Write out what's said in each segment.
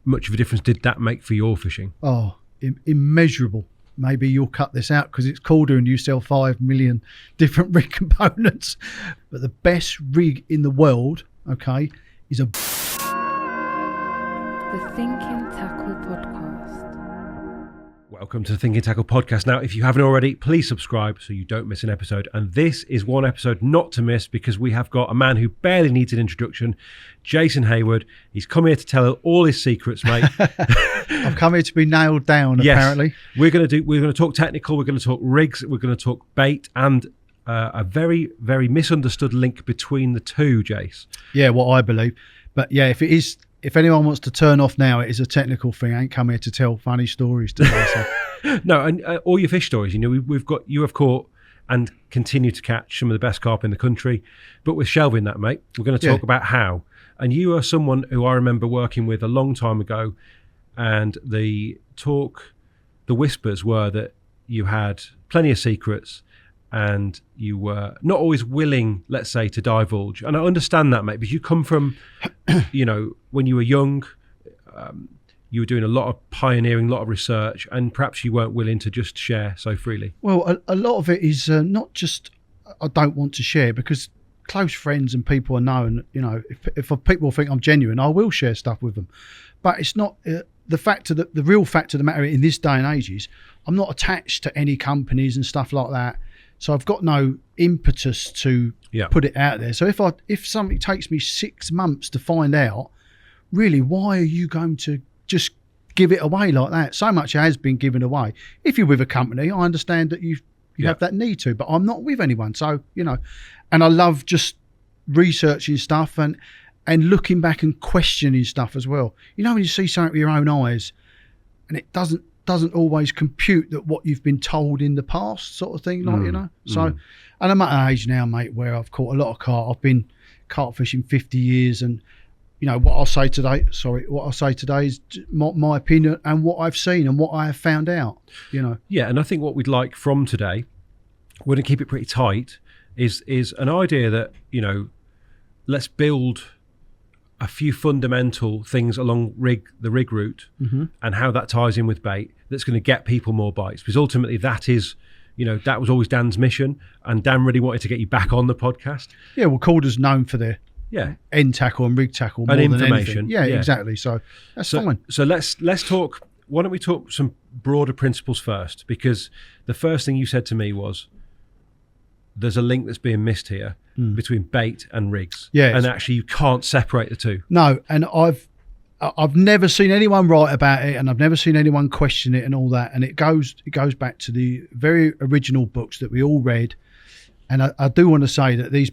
much of a difference did that make for your fishing? Oh, immeasurable. Maybe you'll cut this out because it's Korda and you sell 5 million different rig components. But the best rig in the world, okay, is a... The Thinking Tackle Podcast. Welcome to the Thinking Tackle Podcast. Now, if you haven't already, please subscribe so you don't miss an episode. And this is one episode not to miss because we have got a man who barely needs an introduction, Jason Hayward. He's come here to tell all his secrets, mate. I've come here to be nailed down, yes. Apparently. We're going to talk technical, we're going to talk rigs, we're going to talk bait, and a very, very misunderstood link between the two, Jace. Yeah, what I believe. But yeah, if anyone wants to turn off now, it is a technical thing. I ain't come here to tell funny stories today. So. No, and all your fish stories, you have caught and continue to catch some of the best carp in the country, but we're shelving that, mate. We're going to talk about how. And you are someone who I remember working with a long time ago, and the whispers were that you had plenty of secrets and you were not always willing, let's say, to divulge. And I understand that, mate, because you come from, when you were young, you were doing a lot of pioneering, a lot of research, and perhaps you weren't willing to just share so freely. Well, a lot of it is not just I don't want to share, because close friends and people I know, and if people think I'm genuine, I will share stuff with them. But it's not the real fact of the matter in this day and age is I'm not attached to any companies and stuff like that. So I've got no impetus to put it out there. So if something takes me 6 months to find out, really, why are you going to just give it away like that? So much has been given away. If you're with a company, I understand that you have that need to, but I'm not with anyone. So, and I love just researching stuff and looking back and questioning stuff as well. When you see something with your own eyes and it doesn't always compute that what you've been told in the past, sort of thing, So, and I'm at an age now, mate, where I've caught a lot of carp. I've been carp fishing 50 years, and what I'll say today is my opinion and what I've seen and what I have found out. Yeah, and I think what we'd like from today, we're going to keep it pretty tight, is an idea that let's build a few fundamental things along the rig route, and how that ties in with bait that's going to get people more bites, because ultimately that is that was always Dan's mission, and Dan really wanted to get you back on the podcast. Yeah, well, Korda's known for their end tackle and rig tackle more and than information. Yeah, exactly. So that's fine. So let's talk. Why don't we talk some broader principles first? Because the first thing you said to me was there's a link that's being missed here between bait and rigs. Yeah, and actually you can't separate the two. No, and I've never seen anyone write about it, and I've never seen anyone question it and all that. And it goes back to the very original books that we all read. And I do want to say that these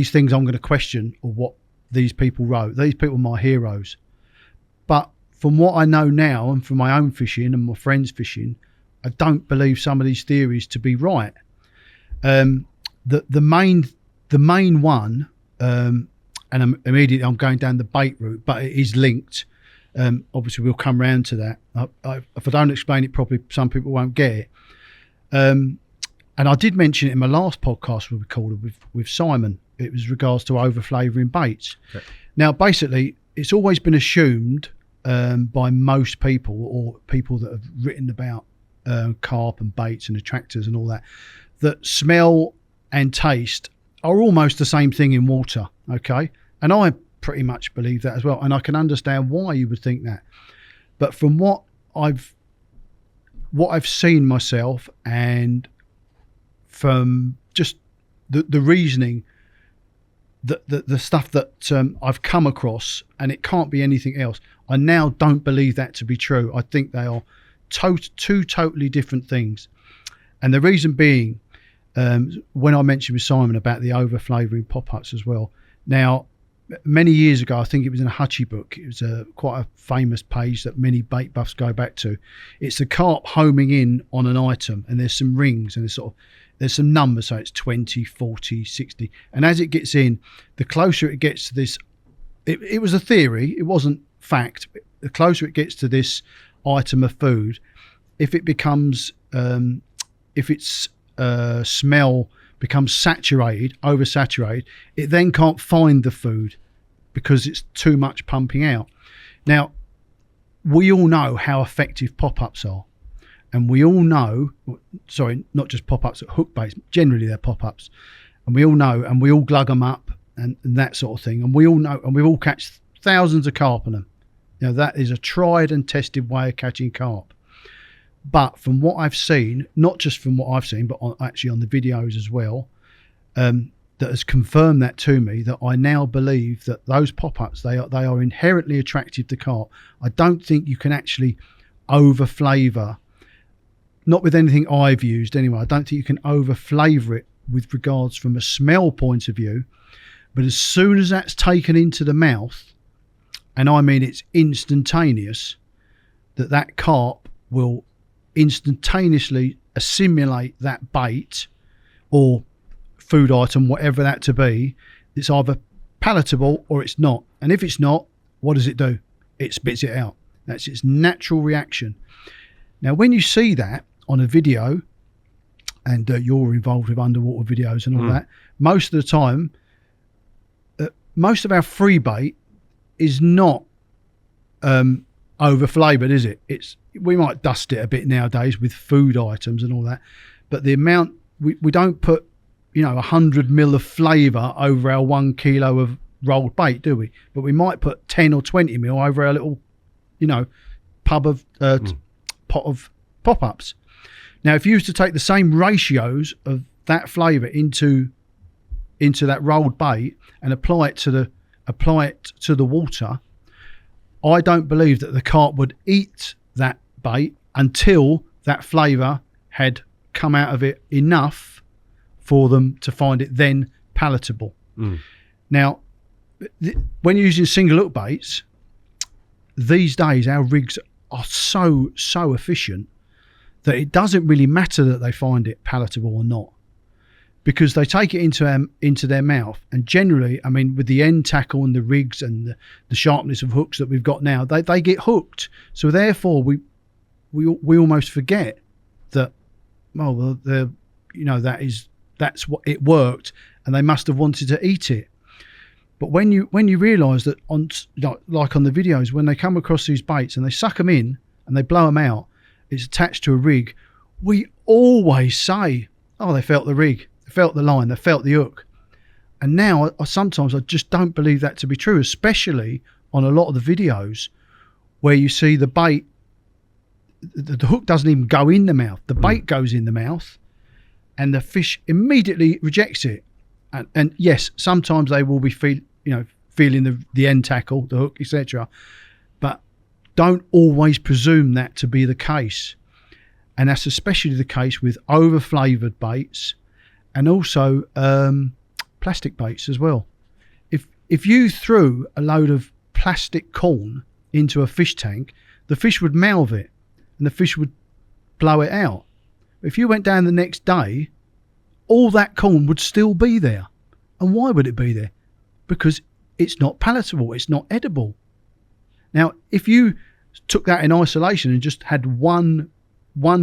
things I'm going to question are what these people wrote. These people are my heroes. But from what I know now, and from my own fishing and my friends' fishing, I don't believe some of these theories to be right. The main one, and immediately I'm going down the bait route, but it is linked. Obviously, we'll come round to that. If I don't explain it properly, some people won't get it. And I did mention it in my last podcast we recorded with Simon. It was regards to overflavouring baits. Okay. Now, basically, it's always been assumed by most people, or people that have written about carp and baits and attractors and all that, that smell and taste are almost the same thing in water, okay? And I pretty much believe that as well, and I can understand why you would think that. But from what I've seen myself, and from just the reasoning, the stuff that I've come across, and it can't be anything else, I now don't believe that to be true. I think they are two totally different things. And the reason being, when I mentioned with Simon about the overflavouring pop-ups as well. Now, many years ago, I think it was in a Hutchie book. It was quite a famous page that many bait buffs go back to. It's the carp homing in on an item, and there's some rings, and there's some numbers, so it's 20, 40, 60. And as it gets in, the closer it gets to this, it was a theory, it wasn't fact. The closer it gets to this item of food, if it becomes, if its smell becomes oversaturated, it then can't find the food because it's too much pumping out. Now, we all know how effective pop-ups are. And we all know, sorry, not just pop-ups, but hook baits, generally they're pop-ups. And we all know, and we all glug them up and that sort of thing. And we all know, and we all catch thousands of carp on them. You know, that is a tried and tested way of catching carp. But from what I've seen, not just from what I've seen, but actually on the videos as well, that has confirmed that to me, that I now believe that those pop-ups, they are inherently attractive to carp. I don't think you can actually over-flavour, not with anything I've used anyway, I don't think you can over-flavour it with regards from a smell point of view. But as soon as that's taken into the mouth, and I mean it's instantaneous, that carp will instantaneously assimilate that bait or food item, whatever that to be. It's either palatable or it's not. And if it's not, what does it do? It spits it out. That's its natural reaction. Now, when you see that on a video, and you're involved with underwater videos and all that, most of the time, most of our free bait is not over flavoured, is it? We might dust it a bit nowadays with food items and all that, but the amount we don't put 100 ml of flavour over our 1 kilo of rolled bait, do we? But we might put 10 or 20 ml over our little pot of pop-ups. Now, if you used to take the same ratios of that flavour into that rolled bait and apply it to the water, I don't believe that the carp would eat that bait until that flavour had come out of it enough for them to find it then palatable. Now, when you're using single hook baits, these days our rigs are so efficient that it doesn't really matter that they find it palatable or not, because they take it into their mouth, and generally, I mean, with the end tackle and the rigs and the sharpness of hooks that we've got now, they get hooked. So therefore, we almost forget that, that's what it worked, and they must have wanted to eat it. But when you realise that like on the videos, when they come across these baits and they suck them in and they blow them out, it's attached to a rig, we always say, oh, they felt the rig, they felt the line, they felt the hook. And now sometimes I just don't believe that to be true, especially on a lot of the videos where you see the bait, the hook doesn't even go in the mouth, the bait goes in the mouth and the fish immediately rejects it. And yes, sometimes they will be feeling the end tackle, the hook, etc. But don't always presume that to be the case. And that's especially the case with over-flavoured baits and also plastic baits as well. If you threw a load of plastic corn into a fish tank, the fish would mouth it and the fish would blow it out. If you went down the next day, all that corn would still be there. And why would it be there? Because it's not palatable, it's not edible. Now, if you took that in isolation and just had one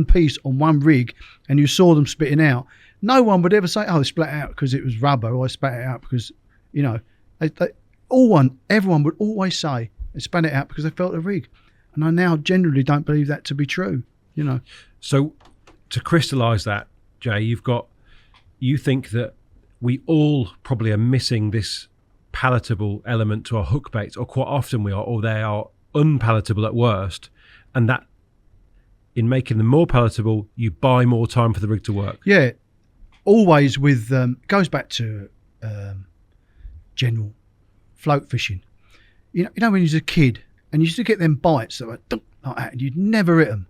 piece on one rig and you saw them spitting out, no one would ever say, oh, they split out because it was rubber, or I spat it out because, everyone would always say they spat it out because they felt the rig. And I now generally don't believe that to be true, So to crystallise that, Jay, you think that we all probably are missing this palatable element to our hook baits, or quite often we are, or they are unpalatable at worst, and that in making them more palatable, you buy more time for the rig to work. Yeah, always with goes back to general float fishing. You know when you was a kid and you used to get them bites that were like that, and you'd never hit them.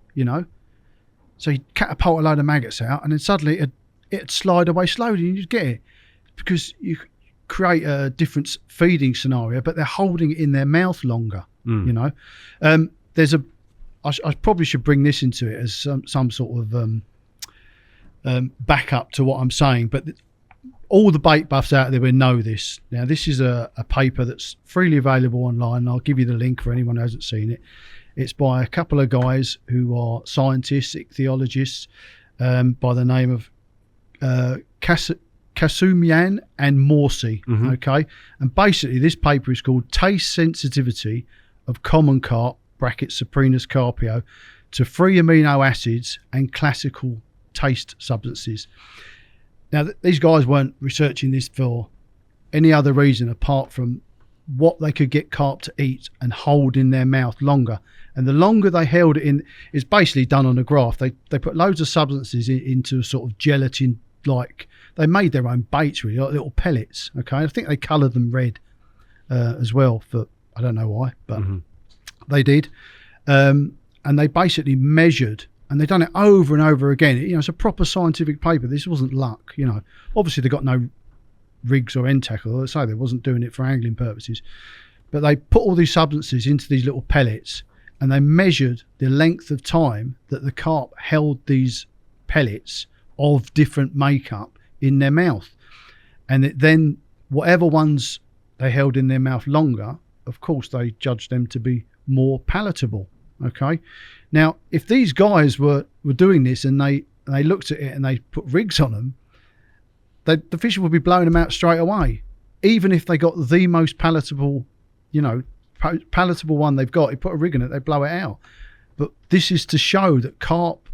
So you'd catapult a load of maggots out, and then suddenly it'd slide away slowly, and you'd get it because you create a different feeding scenario, but they're holding it in their mouth longer. There's I probably should bring this into it as some sort of backup to what I'm saying, but all the bait buffs out there will know this. Now, this is a paper that's freely available online. I'll give you the link for anyone who hasn't seen it. It's by a couple of guys who are scientists, ichthyologists, by the name of Kasumian and Morsi. Okay, and basically this paper is called Taste Sensitivity of Common Carp brackets Saprinus carpio, to free amino acids and classical taste substances. Now, these guys weren't researching this for any other reason apart from what they could get carp to eat and hold in their mouth longer. And the longer they held it in, is basically done on a graph. They put loads of substances into a sort of gelatin, like they made their own baits, really, like little pellets. Okay, I think they coloured them red as well, for I don't know why, but they did. And they basically measured, and they've done it over and over again. You know, it's a proper scientific paper. This wasn't luck. You know, obviously they got no rigs or end tackle. Let's say they wasn't doing it for angling purposes, but they put all these substances into these little pellets, and they measured the length of time that the carp held these pellets of different makeup in their mouth. And then whatever ones they held in their mouth longer, of course, they judged them to be more palatable. Okay. Now, if these guys were doing this and they looked at it and they put rigs on them, the fish would be blowing them out straight away. Even if they got the most palatable, palatable one they've got, you put a rig on it, they blow it out. But this is to show that carp,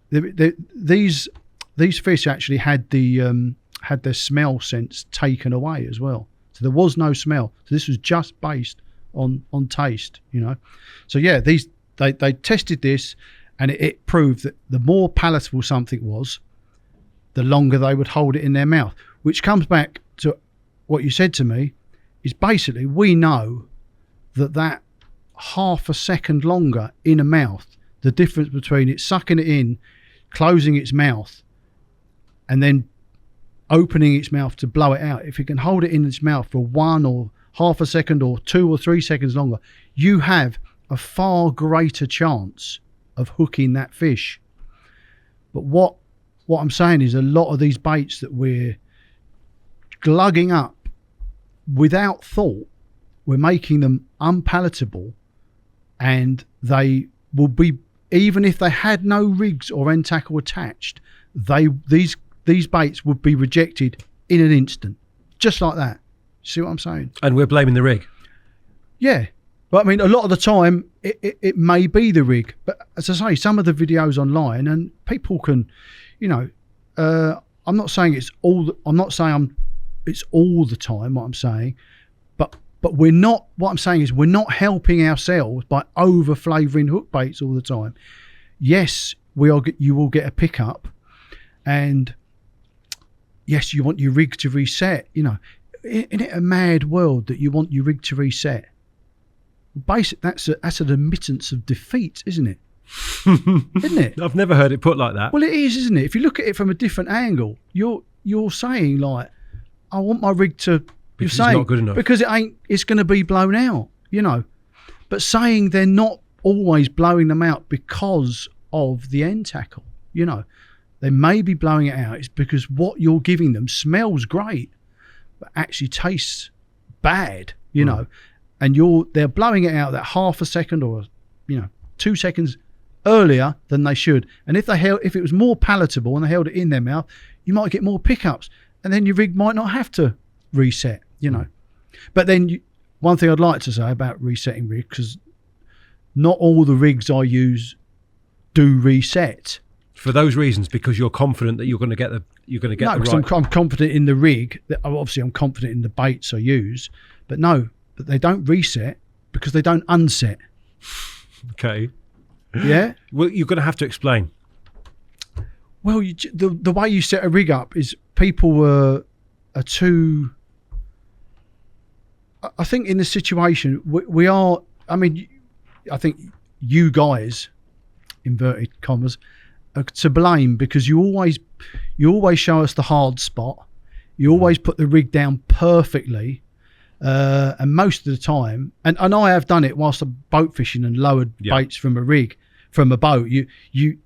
these fish actually had their smell sense taken away as well. So there was no smell. So this was just based on taste, So yeah, they tested this, and it proved that the more palatable something was, the longer they would hold it in their mouth. Which comes back to what you said to me, is basically we know that half a second longer in a mouth, the difference between it sucking it in, closing its mouth, and then opening its mouth to blow it out. If it can hold it in its mouth for 1 or half a second or 2 or 3 seconds longer, you have a far greater chance of hooking that fish. But what I'm saying is, a lot of these baits that we're glugging up without thought, we're making them unpalatable, and they will be, even if they had no rigs or end tackle attached, these baits would be rejected in an instant, just like that. See what I'm saying? And we're blaming the rig. Yeah. But I mean, a lot of the time it may be the rig, but as I say, some of the videos online, and people can, I'm not saying it's all, it's all the time what I'm saying, but we're not, what I'm saying is we're not helping ourselves by over flavouring hook baits all the time. Yes, you will get a pickup, and yes, you want your rig to reset. Isn't it a mad world that you want your rig to reset? Basically, that's an admittance of defeat, isn't it? Isn't it? I've never heard it put like that. Well, it is, isn't it? If you look at it from a different angle, you're saying, like, I want my rig to. You're saying it's not good enough because it ain't. It's going to be blown out, But saying they're not always blowing them out because of the end tackle, they may be blowing it out. It's because what you're giving them smells great, but actually tastes bad, and they're blowing it out that half a second or 2 seconds earlier than they should. And if it was more palatable and they held it in their mouth, you might get more pickups, and then your rig might not have to reset, But then one thing I'd like to say about resetting rigs, because not all the rigs I use do reset. For those reasons, because you're confident that you're going to get the right. I'm confident in the rig. Obviously, I'm confident in the baits I use, but they don't reset because they don't unset. Okay. Yeah. Well, you're going to have to explain. Well, the way you set a rig up is people are too. I think in this situation we are. I mean, I think you guys, inverted commas, are to blame, because you always show us the hard spot. You always put the rig down perfectly, and most of the time, and I have done it whilst I'm boat fishing and lowered baits from a boat. You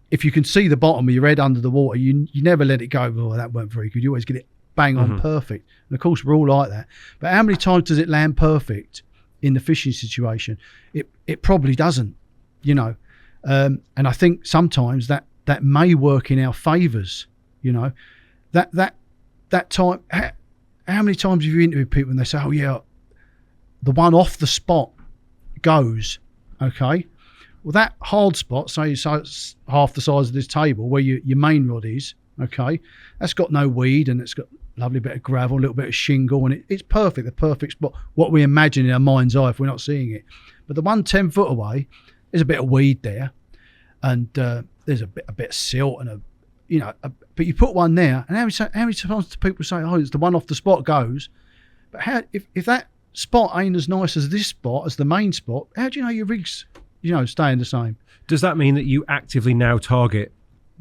if you can see the bottom of your head under the water, you never let it go. Oh, that weren't very good. You always get it bang on perfect. And of course, we're all like that. But how many times does it land perfect in the fishing situation? It probably doesn't, And I think sometimes that may work in our favours, That time. How many times have you interviewed people and they say, "Oh yeah, the one off the spot goes," Okay. Well, that hard spot, say it's half the size of this table where your main rod is, okay, that's got no weed and it's got a lovely bit of gravel, a little bit of shingle, and it's perfect, the perfect spot, what we imagine in our mind's eye if we're not seeing it. But the one 10 foot away, there's a bit of weed there, and there's a bit of silt and but you put one there, and how many times do people say, oh, it's the one off the spot goes? But how if that spot ain't as nice as this spot, as the main spot, how do you know your rig's staying the same? Does that mean that you actively now target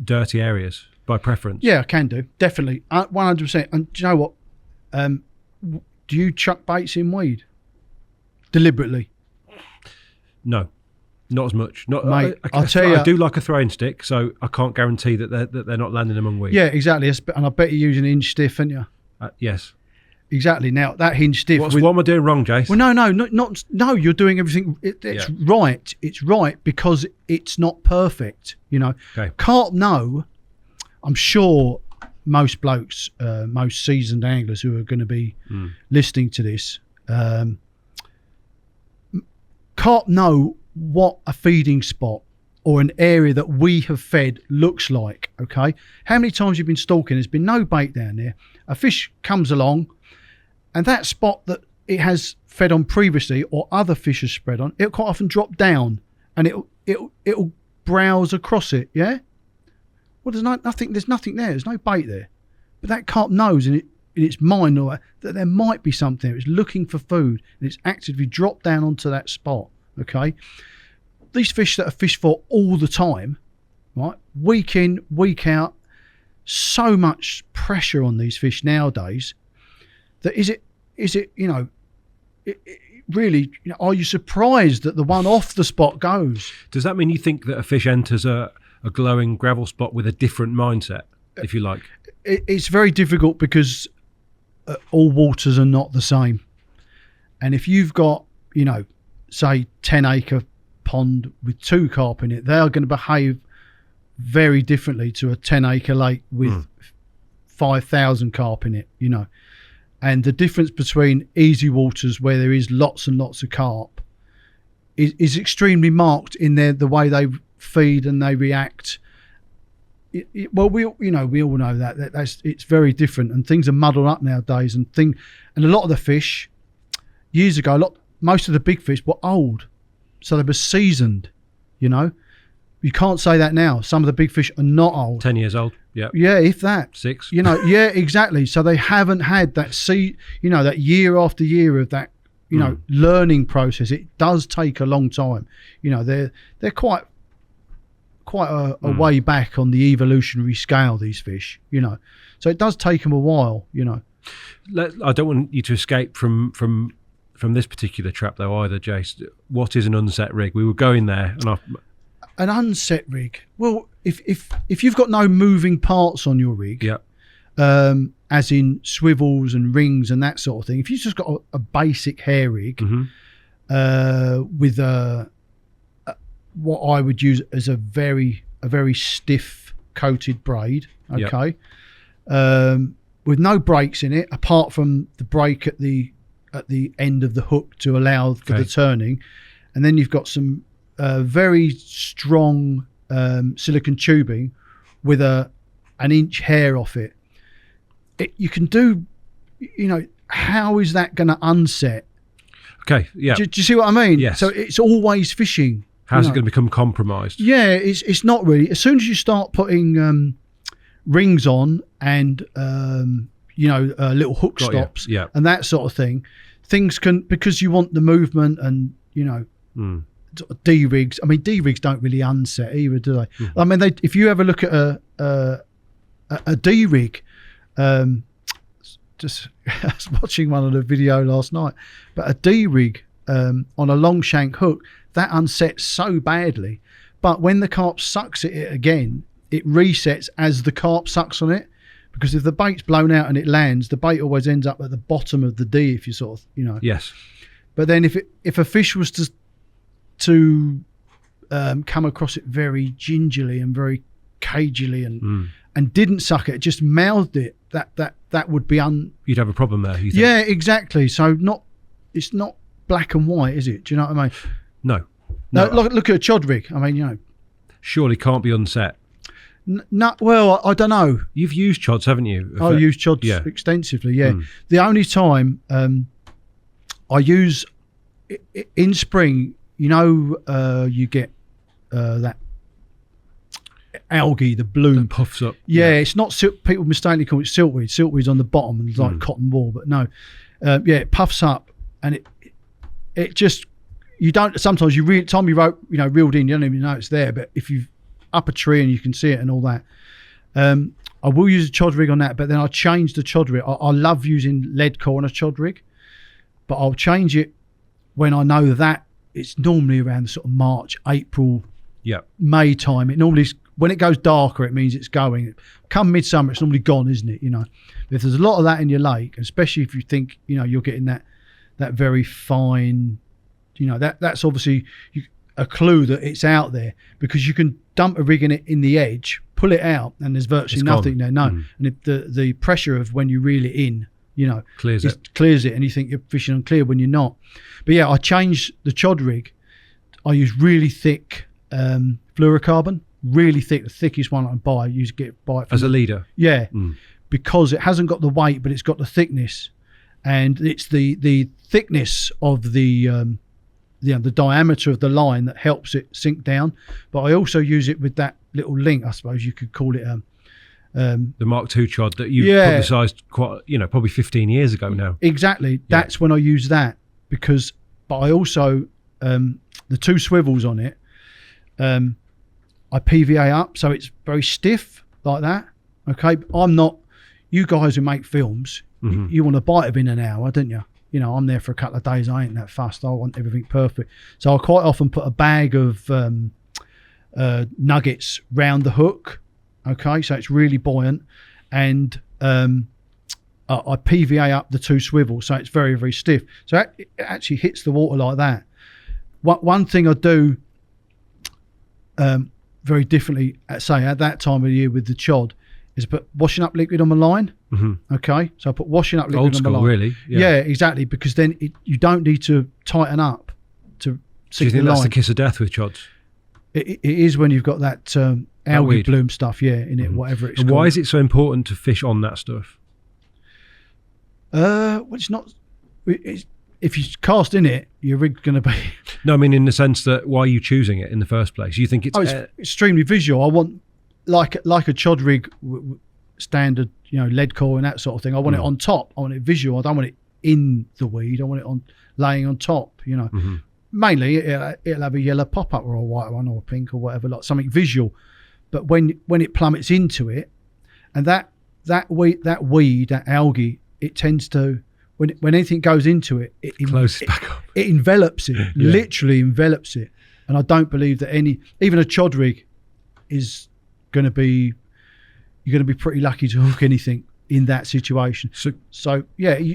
dirty areas by preference? Yeah, I can do, definitely, 100%. And do you know what? Do you chuck baits in weed deliberately? No, not as much. Not, Mate, I'll tell you, I do like a throwing stick, so I can't guarantee that they're not landing among weed. Yeah, exactly. And I bet you're using hinge stiff, aren't you? Yes. Exactly. Now that hinge stiff. What am I doing wrong, Jace? Well, no. You're doing everything. It's right. It's right because it's not perfect. Okay. Carp know. I'm sure most blokes, most seasoned anglers who are going to be listening to this, carp know what a feeding spot or an area that we have fed looks like. Okay. How many times you've been stalking? There's been no bait down there. A fish comes along. And that spot that it has fed on previously, or other fish has spread on, it'll quite often drop down, and it'll browse across it. Yeah. Well, there's nothing there. There's no bait there, but that carp knows in its mind that there might be something there. It's looking for food, and it's actively dropped down onto that spot. Okay. These fish that are fished for all the time, right, week in, week out, so much pressure on these fish nowadays. That is it really, are you surprised that the one off the spot goes? Does that mean you think that a fish enters a glowing gravel spot with a different mindset, if you like? It's very difficult because all waters are not the same. And if you've got, say 10-acre pond with 2 carp in it, they are going to behave very differently to a 10-acre lake with 5,000 carp in it, And the difference between easy waters where there is lots and lots of carp is extremely marked in the way they feed and they react. We all know that it's very different, and things are muddled up nowadays. And a lot of the fish years ago, most of the big fish were old, so they were seasoned. You can't say that now. Some of the big fish are not old. 10 years old. Yeah. Yeah, if that. 6. Yeah, exactly. So they haven't had that that year after year of that, learning process. It does take a long time. They're quite a way back on the evolutionary scale, these fish, So it does take them a while, I don't want you to escape from this particular trap though either, Jace. What is an unset rig? We were going there and an unset rig. Well, if you've got no moving parts on your rig, as in swivels and rings and that sort of thing, if you've just got a basic hair rig with what I would use as a very stiff coated braid, okay, with no brakes in it apart from the brake at the end of the hook to allow for the turning, and then you've got some very strong silicone tubing with an inch hair off it. You can do, how is that going to unset? Okay, yeah. Do you see what I mean? Yes. So it's always fishing. How's it going to become compromised? Yeah, it's not really. As soon as you start putting rings on and little hook stops and that sort of thing, things can, because you want the movement and D rigs. I mean, D rigs don't really unset either, do they? I mean, if you ever look at a D rig, just I was watching one of the video last night, but a D rig on a long shank hook, that unsets so badly. But when the carp sucks at it again, it resets as the carp sucks on it. Because if the bait's blown out and it lands, the bait always ends up at the bottom of the D. If you sort of, Yes. But then if a fish was to come across it very gingerly and very cagily and didn't suck it, just mouthed it, that would be You'd have a problem there. You think? Yeah, exactly. So it's not black and white, is it? Do you know what I mean? No. No. Look at a chod rig. I mean, Surely can't be unset. No, well, I don't know. You've used chods, haven't you? I use chods extensively. Yeah, the only time I use in spring, you get that algae, the bloom that puffs up. Yeah, it's not people mistakenly call it siltweed. Siltweed's on the bottom and it's like cotton wool, but no, it puffs up and it just you don't. Sometimes you reeled in, you don't even know it's there. But if you up a tree and you can see it and all that. I will use a chod rig on that, but then I'll change the chod rig. I love using lead core on a chod rig, but I'll change it when I know that it's normally around the sort of March, April, May time. It normally, when it goes darker, it means it's going. Come midsummer, it's normally gone, isn't it? If there's a lot of that in your lake, especially if you think, you're getting that very fine, that's obviously a clue that it's out there, because you can dump a rig in the edge, pull it out, and there's virtually nothing there. No, and the pressure of when you reel it in, clears it, and you think you're fishing on clear when you're not. But I changed the chod rig. I use really thick fluorocarbon, really thick, the thickest one I can buy. I buy it as a leader. Yeah, because it hasn't got the weight, but it's got the thickness, and it's the thickness of the diameter of the line that helps it sink down. But I also use it with that little link, I suppose you could call it. The Mark II chod that you publicised quite, probably 15 years ago now. Exactly. That's when I use that, but I also, the two swivels on it, I PVA up so it's very stiff like that. Okay. I'm not, you guys who make films, you want to bite it in an hour, don't you? I'm there for a couple of days. I ain't that fussed. I want everything perfect. So I quite often put a bag of nuggets round the hook. Okay, so it's really buoyant, and I PVA up the two swivels, so it's very, very stiff. So it actually hits the water like that. One thing I do very differently, at that time of the year with the chod, is put washing up liquid on my line. Okay, so I put washing up liquid on my line. Really? Yeah, exactly, because then you don't need to tighten up to. Do you think that's the kiss of death with chods? It is when you've got that algae bloom stuff, in it, whatever it's called. Why is it so important to fish on that stuff? Well, it's not. If you cast in it, your rig's going to be. No, I mean in the sense that why are you choosing it in the first place? You think it's extremely visual. I want like a chod rig, standard, lead core and that sort of thing. I want it on top. I want it visual. I don't want it in the weed. I want it laying on top. Mainly it'll have a yellow pop up or a white one or a pink or whatever, like something visual. But when it plummets into it, and that weed, that algae, it tends to, when anything goes into it, it closes back up. It envelops it, literally envelops it. And I don't believe that even a chod rig is going to be, you're going to be pretty lucky to hook anything in that situation. So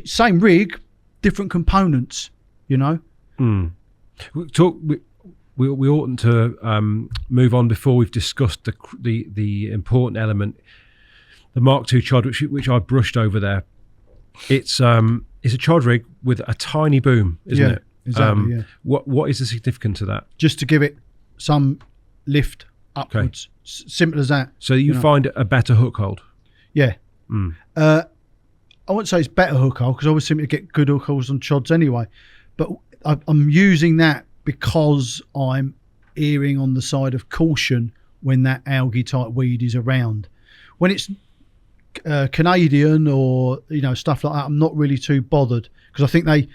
same rig, different components, We oughtn't to move on before we've discussed the important element, the Mark II chod, which I brushed over there. It's a chod rig with a tiny boom, isn't it? Exactly. What is the significance of that? Just to give it some lift upwards. Okay. Simple as that. So you find a better hook hold. Yeah. I wouldn't say it's better hook hold, because I would simply get good hook holds on chods anyway. But I'm using that because I'm erring on the side of caution when that algae type weed is around. When it's Canadian or stuff like that, I'm not really too bothered, because I think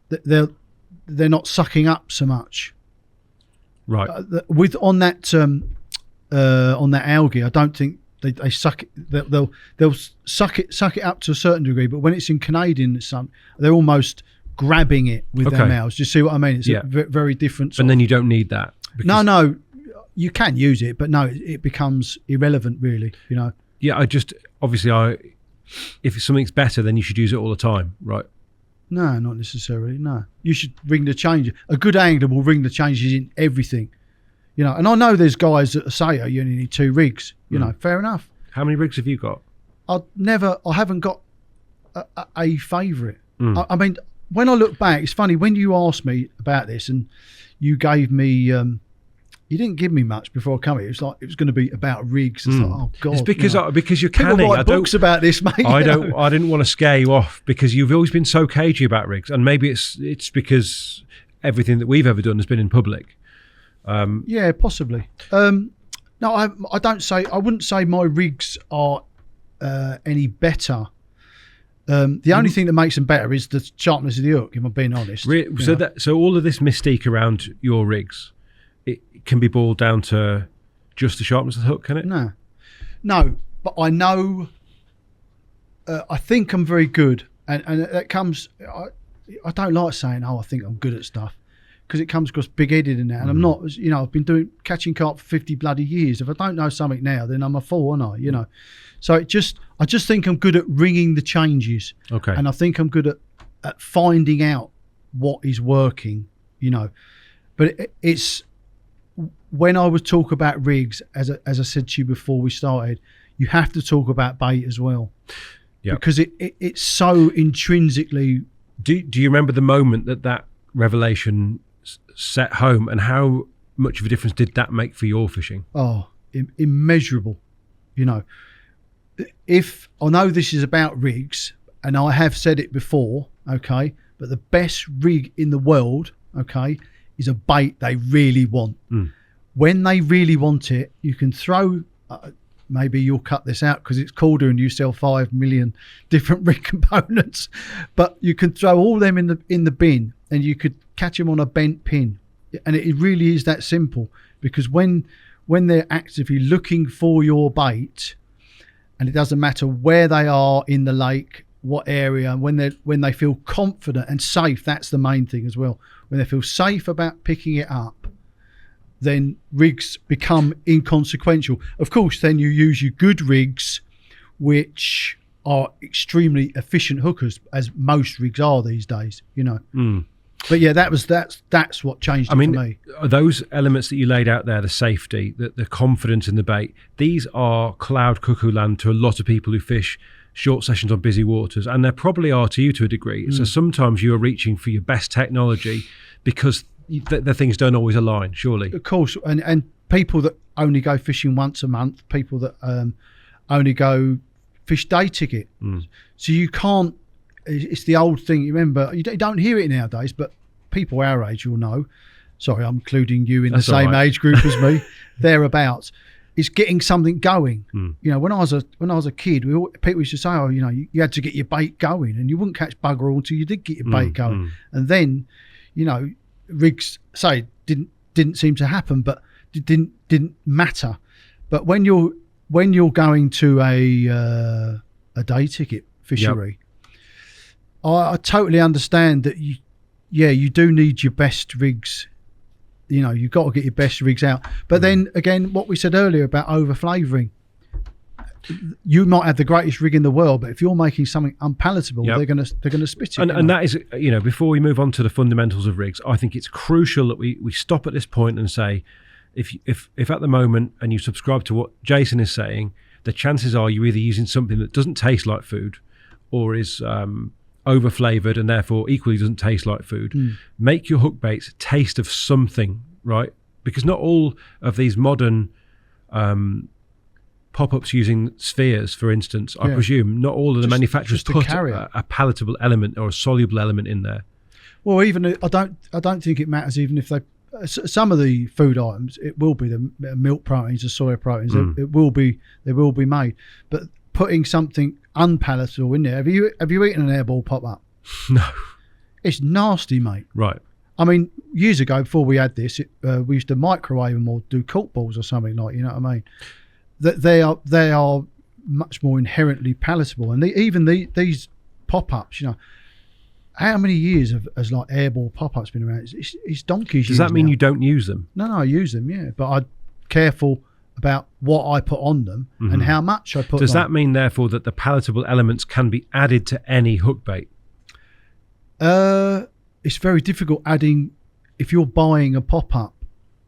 they're not sucking up so much. Right. On that algae, I don't think they suck it. They'll suck it up to a certain degree, but when it's in Canadian, they're almost grabbing it with their mouths. Do you see what I mean? It's a very different. And then you don't need that. No, you can use it, but no, it becomes irrelevant, really. Yeah, if something's better, then you should use it all the time, right? No, not necessarily. No, you should ring the change. A good angler will ring the changes in everything. And I know there's guys that say, "Oh, you only need 2 rigs." Fair enough. How many rigs have you got? I haven't got a favourite. I mean, when I look back, it's funny when you asked me about this, and you gave me. You didn't give me much before I come here. It was like it was going to be about rigs. It's like, oh God! It's because because you're people canny. write books about this, mate. I didn't want to scare you off because you've always been so cagey about rigs, and maybe it's because everything that we've ever done has been in public. Yeah, possibly. No, I don't say. I wouldn't say my rigs are any better. The only thing that makes them better is the sharpness of the hook. If I'm being honest. So all of this mystique around your rigs, it can be boiled down to just the sharpness of the hook, can it? No. But I know. I think I'm very good, and that comes. I don't like saying, "Oh, I think I'm good at stuff," because it comes across big-headed and that, and I'm not. You know, I've been catching carp for 50 bloody years. If I don't know something now, then I'm a fool, aren't I? You know. So I just think I'm good at ringing the changes. Okay. And I think I'm good at finding out what is working. You know, but it's. When I would talk about rigs, as I said to you before we started, you have to talk about bait as well, because it's so intrinsically. Do you remember the moment that revelation set home, and how much of a difference did that make for your fishing? Oh, immeasurable. You know, if I know this is about rigs, and I have said it before, okay, but the best rig in the world, okay, is a bait they really want. When they really want it, you can throw. Maybe you'll cut this out because it's Korda and you sell 5 million different rig components, but you can throw all them in the bin, and you could catch them on a bent pin, and it really is that simple. Because when they're actively looking for your bait, and it doesn't matter where they are in the lake, what area, when they feel confident and safe, that's the main thing as well. When they feel safe about picking it up, then rigs become inconsequential. Of course, then you use your good rigs, which are extremely efficient hookers, as most rigs are these days, you know. But yeah, that's what changed it for me. Those elements that you laid out there, the safety, the confidence in the bait, these are cloud cuckoo land to a lot of people who fish short sessions on busy waters, and there probably are to you to a degree. So sometimes you are reaching for your best technology because the things don't always align, surely. Of course, and people that only go fishing once a month, people that only go fish day ticket. So you can't. It's the old thing. You remember, you don't hear it nowadays, but people our age will know. Sorry, I'm including you in the same age group as me. Thereabouts. It's getting something going. You know, when I was a kid, people used to say, "Oh, you know, you had to get your bait going, and you wouldn't catch bugger all until you did get your bait going." And then, you know, rigs didn't seem to happen, but it didn't matter. But when you're going to a day ticket fishery, I totally understand that you do need your best rigs. You know, you've got to get your best rigs out. But then again, what we said earlier about over flavouring, you might have the greatest rig in the world, but if you're making something unpalatable, they're gonna spit it. And that is, you know, before we move on to the fundamentals of rigs, I think it's crucial that we stop at this point and say, if at the moment, and you subscribe to what Jason is saying, the chances are you're either using something that doesn't taste like food, or is over flavored and therefore equally doesn't taste like food. Make your hook baits taste of something, right? Because not all of these modern pop-ups using spheres, for instance, I presume not all of the manufacturers put a palatable element or a soluble element in there. Well, even I don't think it matters even if they. Some of the food items, it will be the milk proteins, the soy proteins. They will be made, but putting something unpalatable in there. Have you eaten an airball pop-up? No. It's nasty, mate. Right. I mean, years ago, before we had this, we used to microwave them or do cork balls or something like. You know what I mean? That they are much more inherently palatable, and these pop-ups, you know. How many years has like airball pop-ups been around? It's donkeys. Does that mean you don't use them? No, I use them, yeah. But I'm careful about what I put on them and how much I put on. Does that mean, therefore, that the palatable elements can be added to any hook bait? It's very difficult adding. If you're buying a pop-up,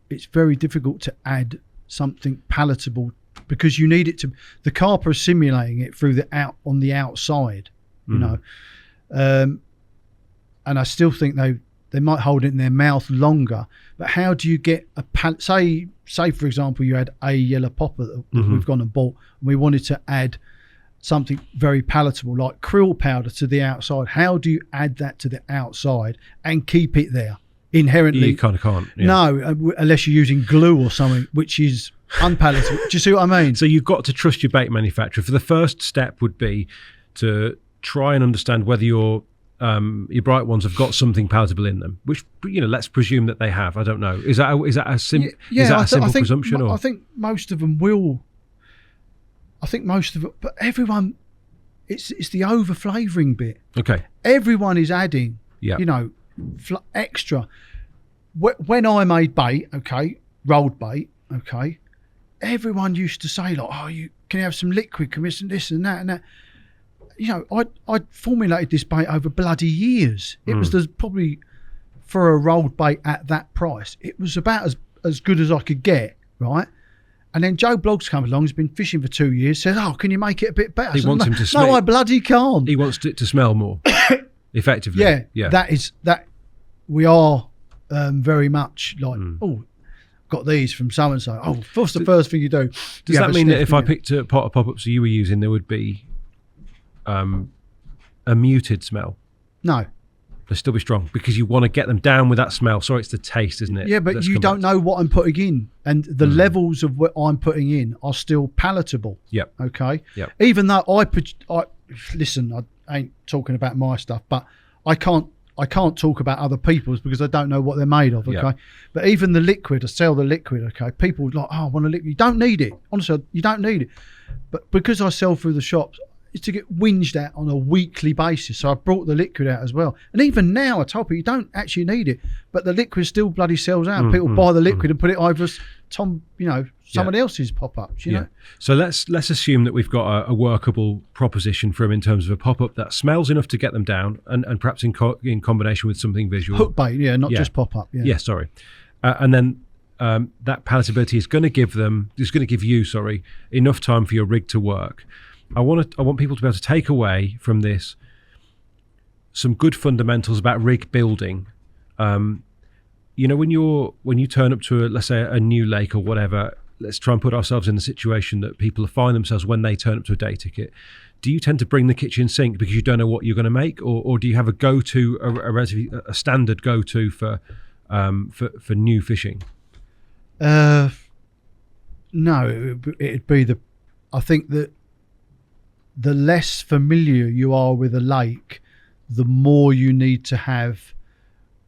it's very difficult to add something palatable because you need it to. The carp are simulating it through on the outside, you know. And I still think they they might hold it in their mouth longer. But how do you get say for example, you had a yellow popper that we've gone and bought, and we wanted to add something very palatable like krill powder to the outside. How do you add that to the outside and keep it there? Inherently, you kind of can't. Yeah. No, unless you're using glue or something, which is unpalatable. Do you see what I mean? So you've got to trust your bait manufacturer. For the first step would be to try and understand whether your bright ones have got something palatable in them. Which, let's presume that they have. I don't know. Is that a simple presumption? I think most of them will. I think most of it, but everyone, it's the over flavouring bit. Okay. Everyone is adding. Yeah. Extra. When I made bait, rolled bait, everyone used to say like, "Oh, you can you have some liquid, can we have this and that and that." I formulated this bait over bloody years. It was probably for a rolled bait at that price. It was about as good as I could get, right? And then Joe Bloggs comes along. He's been fishing for 2 years. Says, "Oh, can you make it a bit better?" He wants him to smell. No, I bloody can't. He wants it to smell more effectively. Yeah. That we are very much like, oh, got these from so and so. Oh, what's the first thing you do? Does that mean that if I picked a pot of pop-ups that you were using, there would be a muted smell? No. They'll still be strong because you want to get them down with that smell. Sorry, it's the taste, isn't it? Yeah, but you don't know what I'm putting in, and the levels of what I'm putting in are still palatable. Yep. Okay. Yep. Even though I listen, I ain't talking about my stuff, but I can't talk about other people's because I don't know what they're made of. Okay. Yep. But even the liquid, I sell the liquid. Okay. People like, "Oh, I want a liquid." You don't need it. Honestly, you don't need it. But because I sell through the shops, it's to get whinged at on a weekly basis. So I brought the liquid out as well. And even now, I told people you don't actually need it, but the liquid still bloody sells out. People buy the liquid and put it over someone else's pop-ups. You know. So let's assume that we've got a workable proposition for them in terms of a pop-up that smells enough to get them down, and perhaps in combination with something visual. Hook bait, not just pop-up. Yeah. Yeah, sorry. And then that palatability is going to give you enough time for your rig to work. I want people to be able to take away from this some good fundamentals about rig building. When you turn up to let's say a new lake or whatever, let's try and put ourselves in the situation that people find themselves when they turn up to a day ticket. Do you tend to bring the kitchen sink because you don't know what you're going to make, or do you have a go-to, a standard go-to for new fishing? No, it'd be I think that the less familiar you are with a lake, the more you need to have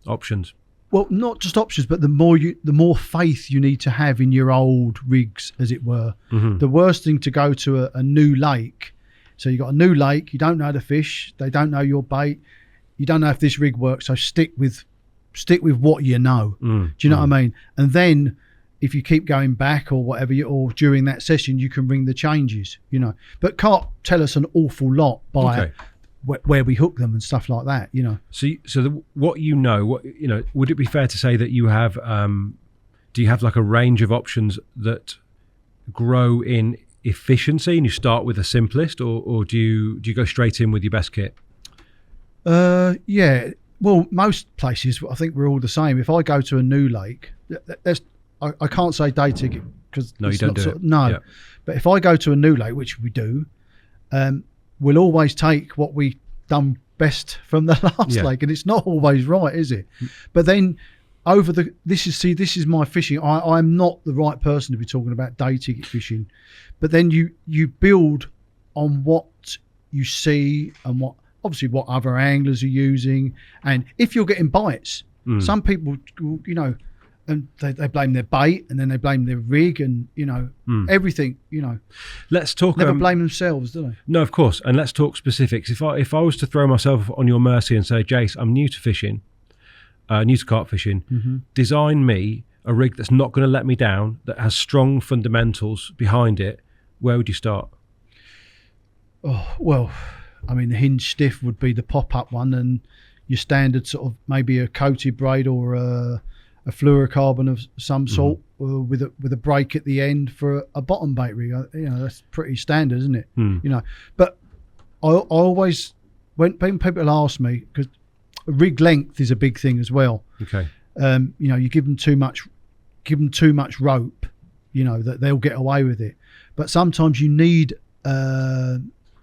options. Well, not just options, but the more faith you need to have in your old rigs, as it were. The worst thing to go to a new lake. So you got a new lake, you don't know the fish, they don't know your bait, you don't know if this rig works. So stick with what you know. Do you know what I mean? And then if you keep going back or whatever, or during that session, you can ring the changes, But can't tell us an awful lot by where we hook them and stuff like that, So would it be fair to say that you have, do you have like a range of options that grow in efficiency and you start with the simplest, or do you go straight in with your best kit? Yeah. Well, most places, I think we're all the same. If I go to a new lake, I can't say day ticket because no, you don't do it. No, but if I go to a new lake, which we do, we'll always take what we done best from the last lake, and it's not always right, is it? But then this is my fishing. I'm not the right person to be talking about day ticket fishing, but then you build on what you see and what other anglers are using, and if you're getting bites, some people, and they blame their bait, and then they blame their rig, and everything. Let's talk. Never blame themselves, do they? No, of course. And let's talk specifics. If I was to throw myself on your mercy and say, Jace, I'm new to fishing, new to carp fishing, design me a rig that's not going to let me down, that has strong fundamentals behind it, where would you start? Oh well, I mean, the hinge stiff would be the pop-up one, and your standard sort of maybe a coated braid or a fluorocarbon of some sort with a break at the end for a bottom bait rig. That's pretty standard, isn't it? But I always, when people ask me, because rig length is a big thing as well. Okay. You give them too much rope, that they'll get away with it. But sometimes you need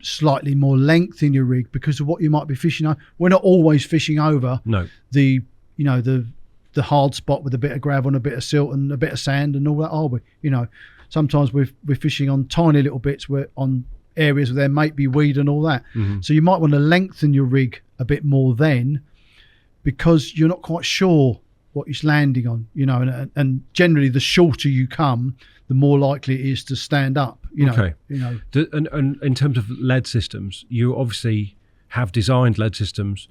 slightly more length in your rig because of what you might be fishing over. We're not always fishing over the hard spot with a bit of gravel and a bit of silt and a bit of sand and all that, are we? Sometimes we're fishing on tiny little bits on areas where there might be weed and all that. Mm-hmm. So you might want to lengthen your rig a bit more then, because you're not quite sure what it's landing on, and generally the shorter you come, the more likely it is to stand up. Okay. And in terms of lead systems, you obviously have designed lead systems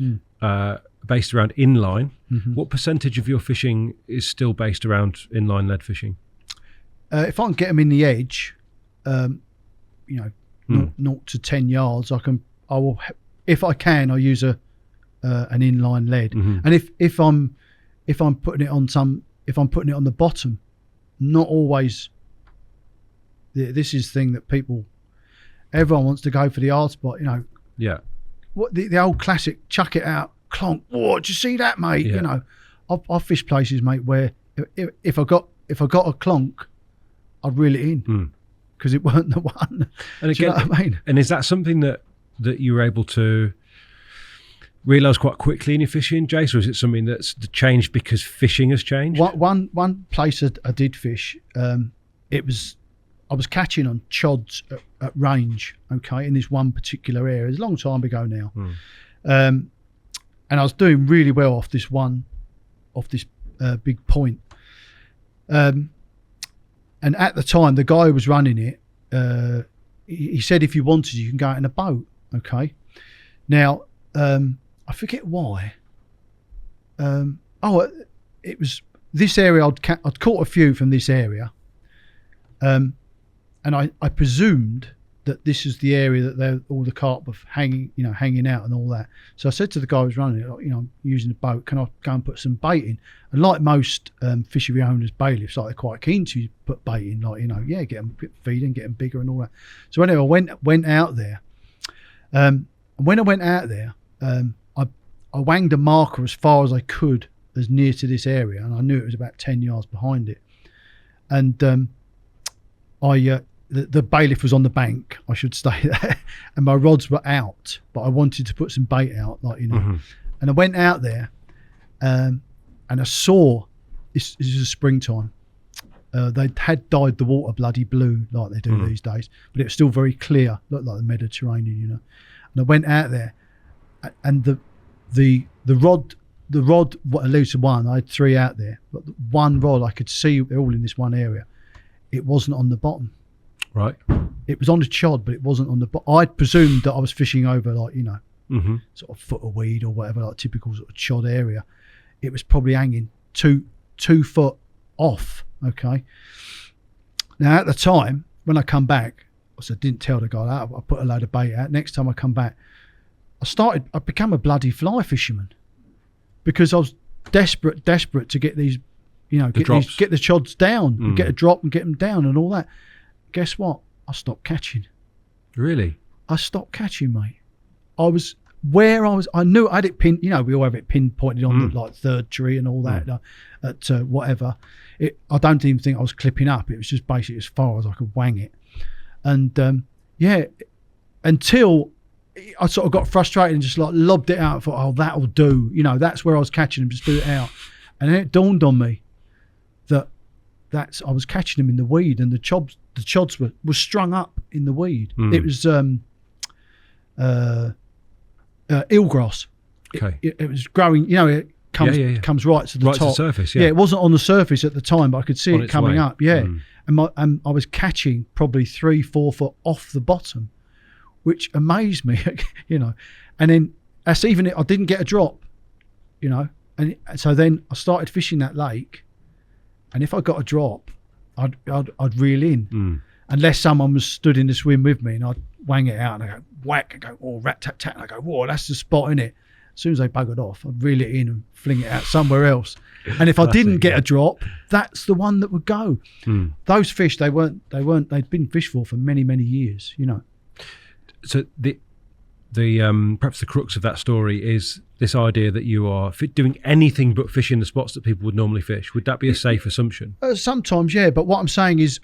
based around inline. Mm-hmm. What percentage of your fishing is still based around inline lead fishing? If I can get them in the edge, 0 to 10 yards, I will. If I can, I'll use an inline lead. Mm-hmm. And if I'm putting it on the bottom, not always. This is the thing that everyone wants to go for the hard spot, Yeah. What the old classic, chuck it out, clonk. Whoa, did you see that, mate? Yeah. I've fished places, mate, where if I got a clonk, I'd reel it in because it weren't the one. And again, do you know what I mean? And is that something that you were able to realise quite quickly in your fishing, Jace, or is it something that's changed because fishing has changed? One place I did fish, I was catching on chods at range, okay, in this one particular area. It's a long time ago now. And I was doing really well off this big point. And at the time, the guy who was running it, he said if you wanted, you can go out in a boat, okay? Now, I forget why. It was this area. I'd caught a few from this area. And I presumed that this is the area that all the carp were hanging out and all that. So I said to the guy who was running it, I'm using the boat, can I go and put some bait in? And like most fishery owners, bailiffs, they're quite keen to put bait in, get them feeding, get them bigger and all that. So anyway, I went out there. And when I went out there, I wanged a marker as far as I could, as near to this area, and I knew it was about 10 yards behind it. And the bailiff was on the bank, I should stay there, and my rods were out, but I wanted to put some bait out, Mm-hmm. And I went out there, and I saw, this is springtime, they had dyed the water bloody blue like they do these days, but it was still very clear, looked like the Mediterranean, And I went out there, and the rod, what elusive one, I had 3 out there, but one rod I could see all in this one area. It wasn't on the bottom. Right. It was on the chod, but it wasn't on the bottom. I'd presumed that I was fishing over sort of foot of weed or whatever, like typical sort of chod area. It was probably hanging 2 foot off. Okay. Now at the time when I come back, I didn't tell the guy that. I put a load of bait out. Next time I come back, I became a bloody fly fisherman because I was desperate to get these, get the chods down, and get a drop and get them down and all that. Guess what? I stopped catching. Really? I stopped catching, mate. I knew I had it pinned, we all have it pinpointed on the third tree and all that at whatever. I don't even think I was clipping up. It was just basically as far as I could wang it. And until I sort of got frustrated and just lobbed it out. I thought, that'll do. That's where I was catching them, just do it out. And then it dawned on me that I was catching them in the weed, and the chods were strung up in the weed. It was eelgrass. Okay. It was growing. It comes right to the top. To the surface. Yeah. It wasn't on the surface at the time, but I could see it coming up. Yeah, and I was catching probably 3-4 foot off the bottom, which amazed me. And then that's even it. I didn't get a drop. And so then I started fishing that lake. And if I got a drop, I'd reel in, unless someone was stood in the swim with me, and I'd wang it out and I go whack, and go rat tat tat, and I go whoa, that's the spot, innit? As soon as they buggered off, I'd reel it in and fling it out somewhere else. And if I didn't get a drop, that's the one that would go. Those fish, they'd been fished for many years. So the perhaps the crux of that story is this idea that you are doing anything but fishing the spots that people would normally fish. Would that be a safe assumption? Sometimes, yeah. But what I'm saying is,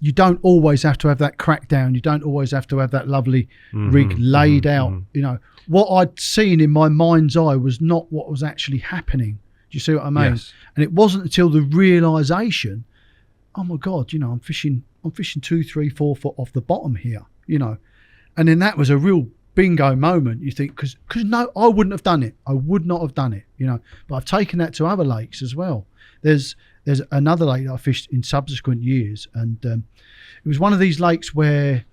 you don't always have to have that crackdown. You don't always have to have that lovely rig laid out. You know, what I'd seen in my mind's eye was not what was actually happening. Do you see what I mean? Yes. And it wasn't until the realisation, oh my God, you know, I'm fishing 2, 3, 4 foot off the bottom here, you know. And then that was a real bingo moment. You think, because no, I wouldn't have done it. I would not have done it, you know. But I've taken that to other lakes as well. There's another lake that I fished in subsequent years, and it was one of these lakes where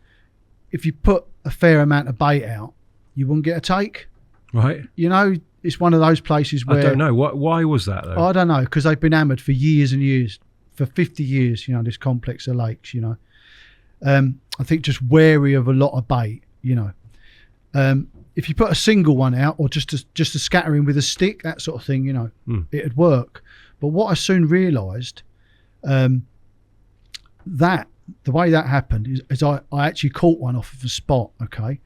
if you put a fair amount of bait out, you wouldn't get a take. Right. You know, it's one of those places where... I don't know. Why was that, though? I don't know, because they've been hammered for years and years, for 50 years, you know, this complex of lakes, you know. I think just wary of a lot of bait, you know. If you put a single one out or just a scattering with a stick, that sort of thing, you know, it'd work. But what I soon realised, that the way that happened is I actually caught one off of a spot, okay?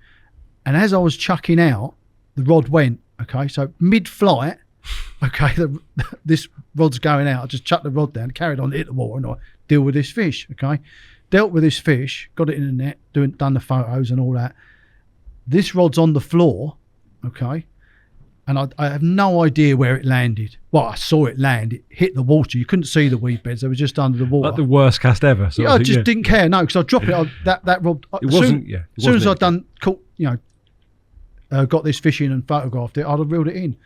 And as I was chucking out, the rod went, okay? So mid-flight, okay, this rod's going out. I just chucked the rod down, carried on, hit the water, and I deal with this fish, okay? Dealt with this fish, got it in the net, done the photos and all that. This rod's on the floor, okay? And I have no idea where it landed. Well, I saw it land. It hit the water. You couldn't see the weed beds. They were just under the water. Like the worst cast ever. Yeah, I just didn't care. No, because I dropped it. That rod. It wasn't. As soon as I'd got this fish in and photographed it, I'd have reeled it in.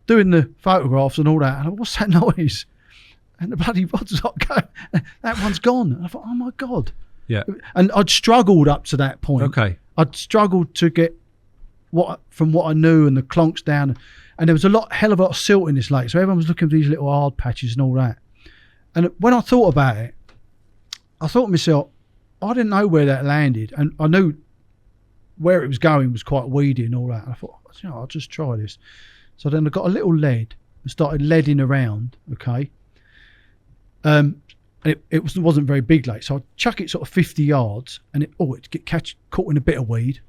Doing the photographs and all that. And I thought, what's that noise? And the bloody rod's not going. That one's gone. And I thought, oh my God. Yeah. And I'd struggled up to that point. Okay. I'd struggled to get what I knew and the clonks down, and there was hell of a lot of silt in this lake, so everyone was looking for these little hard patches and all that. And when I thought about it, I thought to myself, I didn't know where that landed, and I knew where it was going was quite weedy and all that. And I thought, you know, I'll just try this. So then I got a little lead and started leading around, okay. And it wasn't very big lake, so I'd chuck it sort of 50 yards, and it'd get caught in a bit of weed.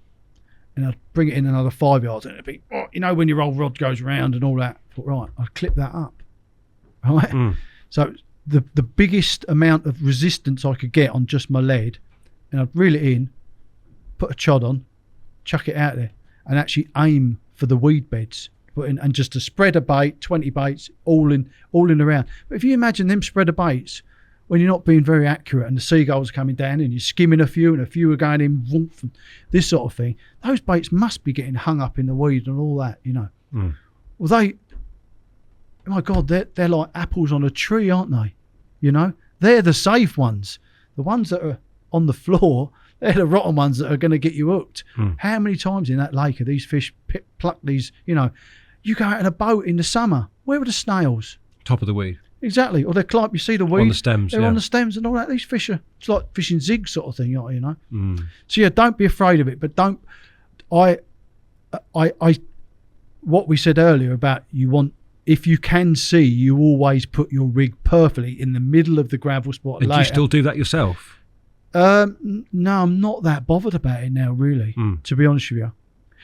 And I'd bring it in another 5 yards, and it'd be, you know, when your old rod goes around and all that. I thought, right, I'd clip that up. Right? So the biggest amount of resistance I could get on just my lead, and I'd reel it in, put a chod on, chuck it out there, and actually aim for the weed beds. And just a spread of bait, 20 baits, all in around. But if you imagine them spread of baits, when you're not being very accurate and the seagulls are coming down and you're skimming a few and a few are going in, woof, and this sort of thing, those baits must be getting hung up in the weed and all that, you know. Well, oh my God, they're like apples on a tree, aren't they? You know, they're the safe ones. The ones that are on the floor, they're the rotten ones that are going to get you hooked. How many times in that lake are these fish pluck these, you know, you go out in a boat in the summer, where are the snails? Top of the weed. Exactly, or they climb. You see the weed on the stems. They're on the stems and all that. These fish are, it's like fishing zigs sort of thing, you know. So yeah, don't be afraid of it. But don't. I. What we said earlier about if you can see, you always put your rig perfectly in the middle of the gravel spot. And do you still do that yourself? No, I'm not that bothered about it now, really. To be honest with you,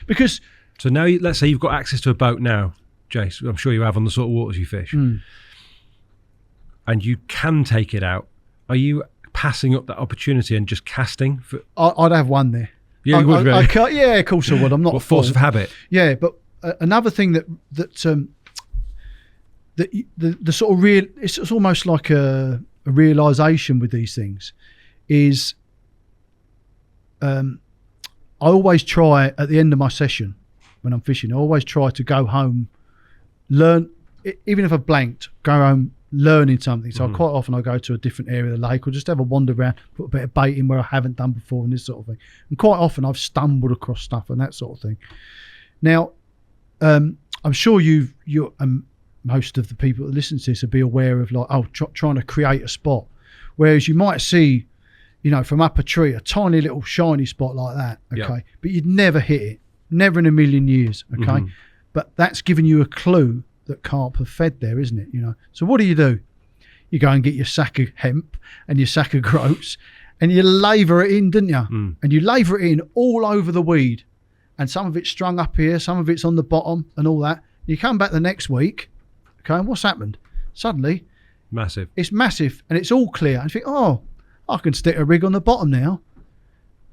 because. So now, let's say you've got access to a boat now, Jace. I'm sure you have on the sort of waters you fish. And you can take it out. Are you passing up that opportunity and just casting? I'd have one there. Yeah, you would really? Yeah, of course I would. I'm not. What force of habit? Yeah, but another thing that the sort of it's almost like a realization with these things is I always try at the end of my session when I'm fishing, I always try to go home, learn, even if I've blanked, go home learning something. So quite often I go to a different area of the lake or just have a wander around, put a bit of bait in where I haven't done before and this sort of thing. And quite often I've stumbled across stuff and that sort of thing. Now, I'm sure most of the people that listen to this will be aware of trying to create a spot. Whereas you might see, you know, from up a tree, a tiny little shiny spot like that, okay? But you'd never hit it, never in a million years, okay? But that's giving you a clue that carp have fed there, isn't it? You know. So what do? You go and get your sack of hemp and your sack of groats, and you laver it in, didn't you? And you laver it in all over the weed, and some of it's strung up here, some of it's on the bottom and all that. You come back the next week, okay, and what's happened? Suddenly, Massive. it's massive and it's all clear. And you think, oh, I can stick a rig on the bottom now.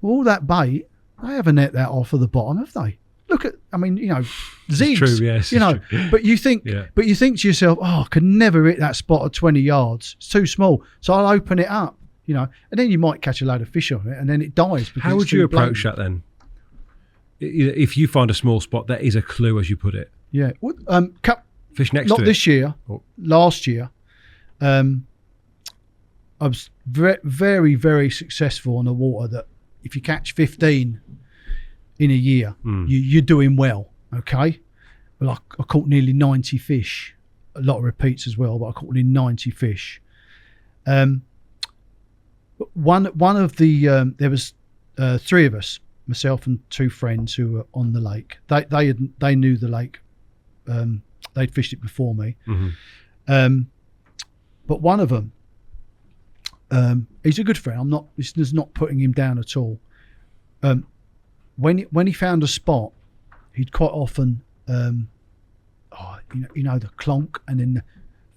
Well, all that bait, they haven't net that off of the bottom, have they? Look at, I mean, zigs. It's true, yes. You know, but you think to yourself, oh, I could never hit that spot at 20 yards. It's too small. So I'll open it up, and then you might catch a load of fish on it and then it dies. How would you approach that then? If you find a small spot, that is a clue, as you put it. Yeah. Fish next to it. Not this year. Last year, I was very, very successful on the water that if you catch 15 in a year, you're doing well, okay? Well, I caught nearly 90 fish, a lot of repeats as well, but I caught nearly 90 fish. One of the there was 3 of us, myself and 2 friends who were on the lake. They knew the lake. They'd fished it before me. But one of them, he's a good friend. This is not putting him down at all. When he found a spot, he'd quite often, the clonk, and then the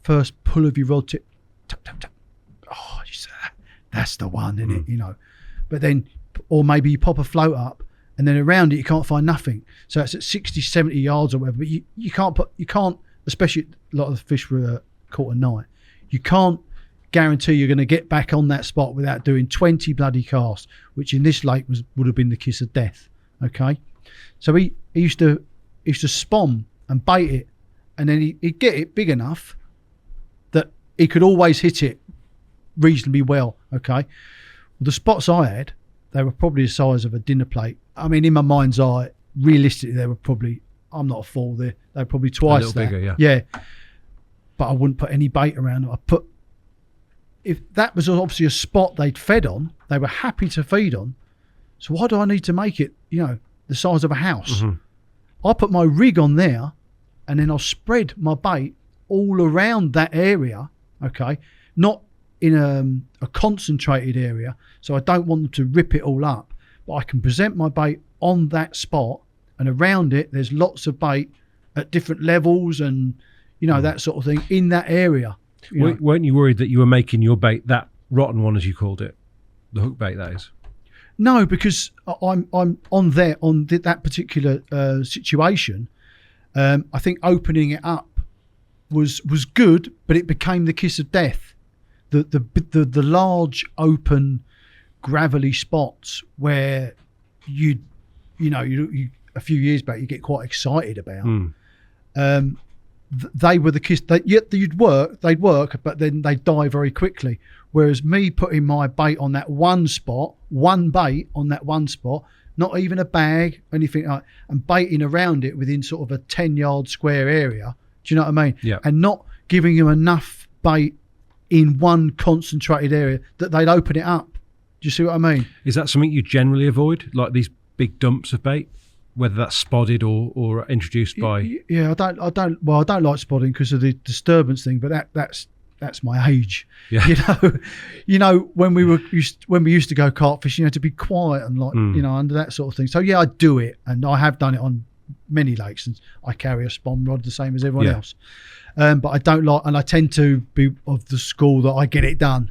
first pull of your rod tip, tap, tap, tap. Oh, you say that's the one, isn't it? But then, or maybe you pop a float up, and then around it you can't find nothing. So it's at 60, 70 yards or whatever. But you can't, especially a lot of the fish were caught at night. You can't guarantee you're going to get back on that spot without doing 20 bloody casts, which in this lake would have been the kiss of death. Okay, so he used to spawn and bait it, and then he'd get it big enough that he could always hit it reasonably well. Okay, well, the spots I had, they were probably the size of a dinner plate. I mean, in my mind's eye, realistically, they were probably, I'm not a fool, they're probably twice that. Bigger, yeah. But I wouldn't put any bait around them. If that was obviously a spot they'd fed on, they were happy to feed on. So why do I need to make it, the size of a house? I put my rig on there, and then I'll spread my bait all around that area, okay? Not in a concentrated area, so I don't want them to rip it all up. But I can present my bait on that spot, and around it, there's lots of bait at different levels and, that sort of thing in that area. Weren't you worried that you were making your bait that rotten one, as you called it? The hook bait, that is. No, because I'm on there on that particular situation. I think opening it up was good, but it became the kiss of death. The large open gravelly spots where you a few years back you get quite excited about. They were the kiss. They'd work, but then they die very quickly. Whereas me putting my bait on that one spot, one bait on that one spot, not even a bag, anything like, and baiting around it within sort of a 10-yard square area. Do you know what I mean? Yeah. And not giving them enough bait in one concentrated area that they'd open it up. Do you see what I mean? Is that something you generally avoid, like these big dumps of bait, whether that's spotted or introduced by? Yeah, I don't like spotting because of the disturbance thing, but that's my age. Yeah. When we used to go carp fishing, to be quiet and under that sort of thing. So yeah, I do it, and I have done it on many lakes, and I carry a spawn rod the same as everyone else. But I don't like, and I tend to be of the school that I get it done.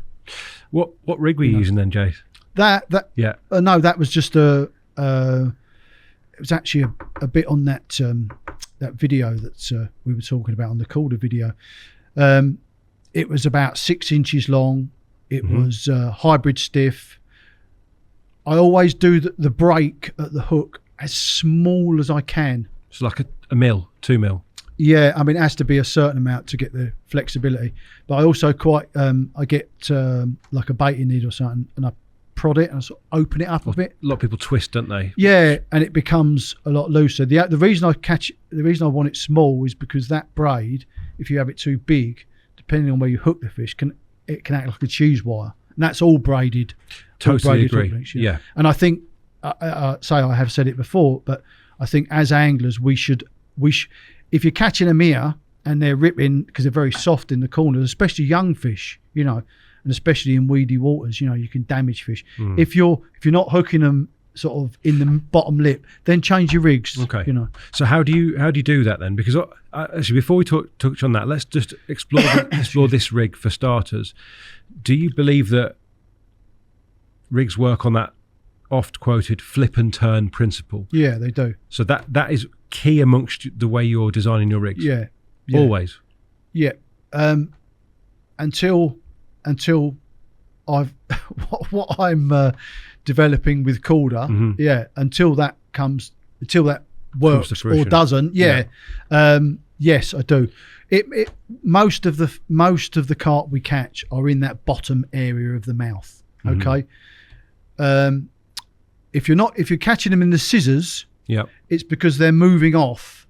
What rig were you using then, Jay? No, that was just it was actually a bit on that video that we were talking about, on the Korda video. It was about 6 inches long. It was hybrid stiff. I always do the break at the hook as small as I can. It's like a mil, 2 mil. Yeah, I mean, it has to be a certain amount to get the flexibility. But I also I get like a baiting needle or something, and I prod it and I sort of open it up a bit. A lot of people twist, don't they? Yeah, and it becomes a lot looser. The reason I want it small is because that braid, if you have it too big, depending on where you hook the fish, it can act like a cheese wire, and that's all braided. Totally agree. Yeah, and I think I have said it before, but I think as anglers we should if you're catching them here and they're ripping because they're very soft in the corners, especially young fish, and especially in weedy waters, you can damage fish. If you're not hooking them sort of in the bottom lip, then change your rigs. Okay. You know. So how do you do that then? Because actually, before we touch on that, let's just explore this rig for starters. Do you believe that rigs work on that oft quoted flip and turn principle? Yeah, they do. So that is key amongst the way you're designing your rigs. Yeah. Always. Yeah. Until I've what I'm developing with Korda. Mm-hmm. Yeah. Until that works to fruition. or doesn't. Yeah. Yes, I do. It most of the carp we catch are in that bottom area of the mouth. Okay. If you're catching them in the scissors, it's because they're moving off.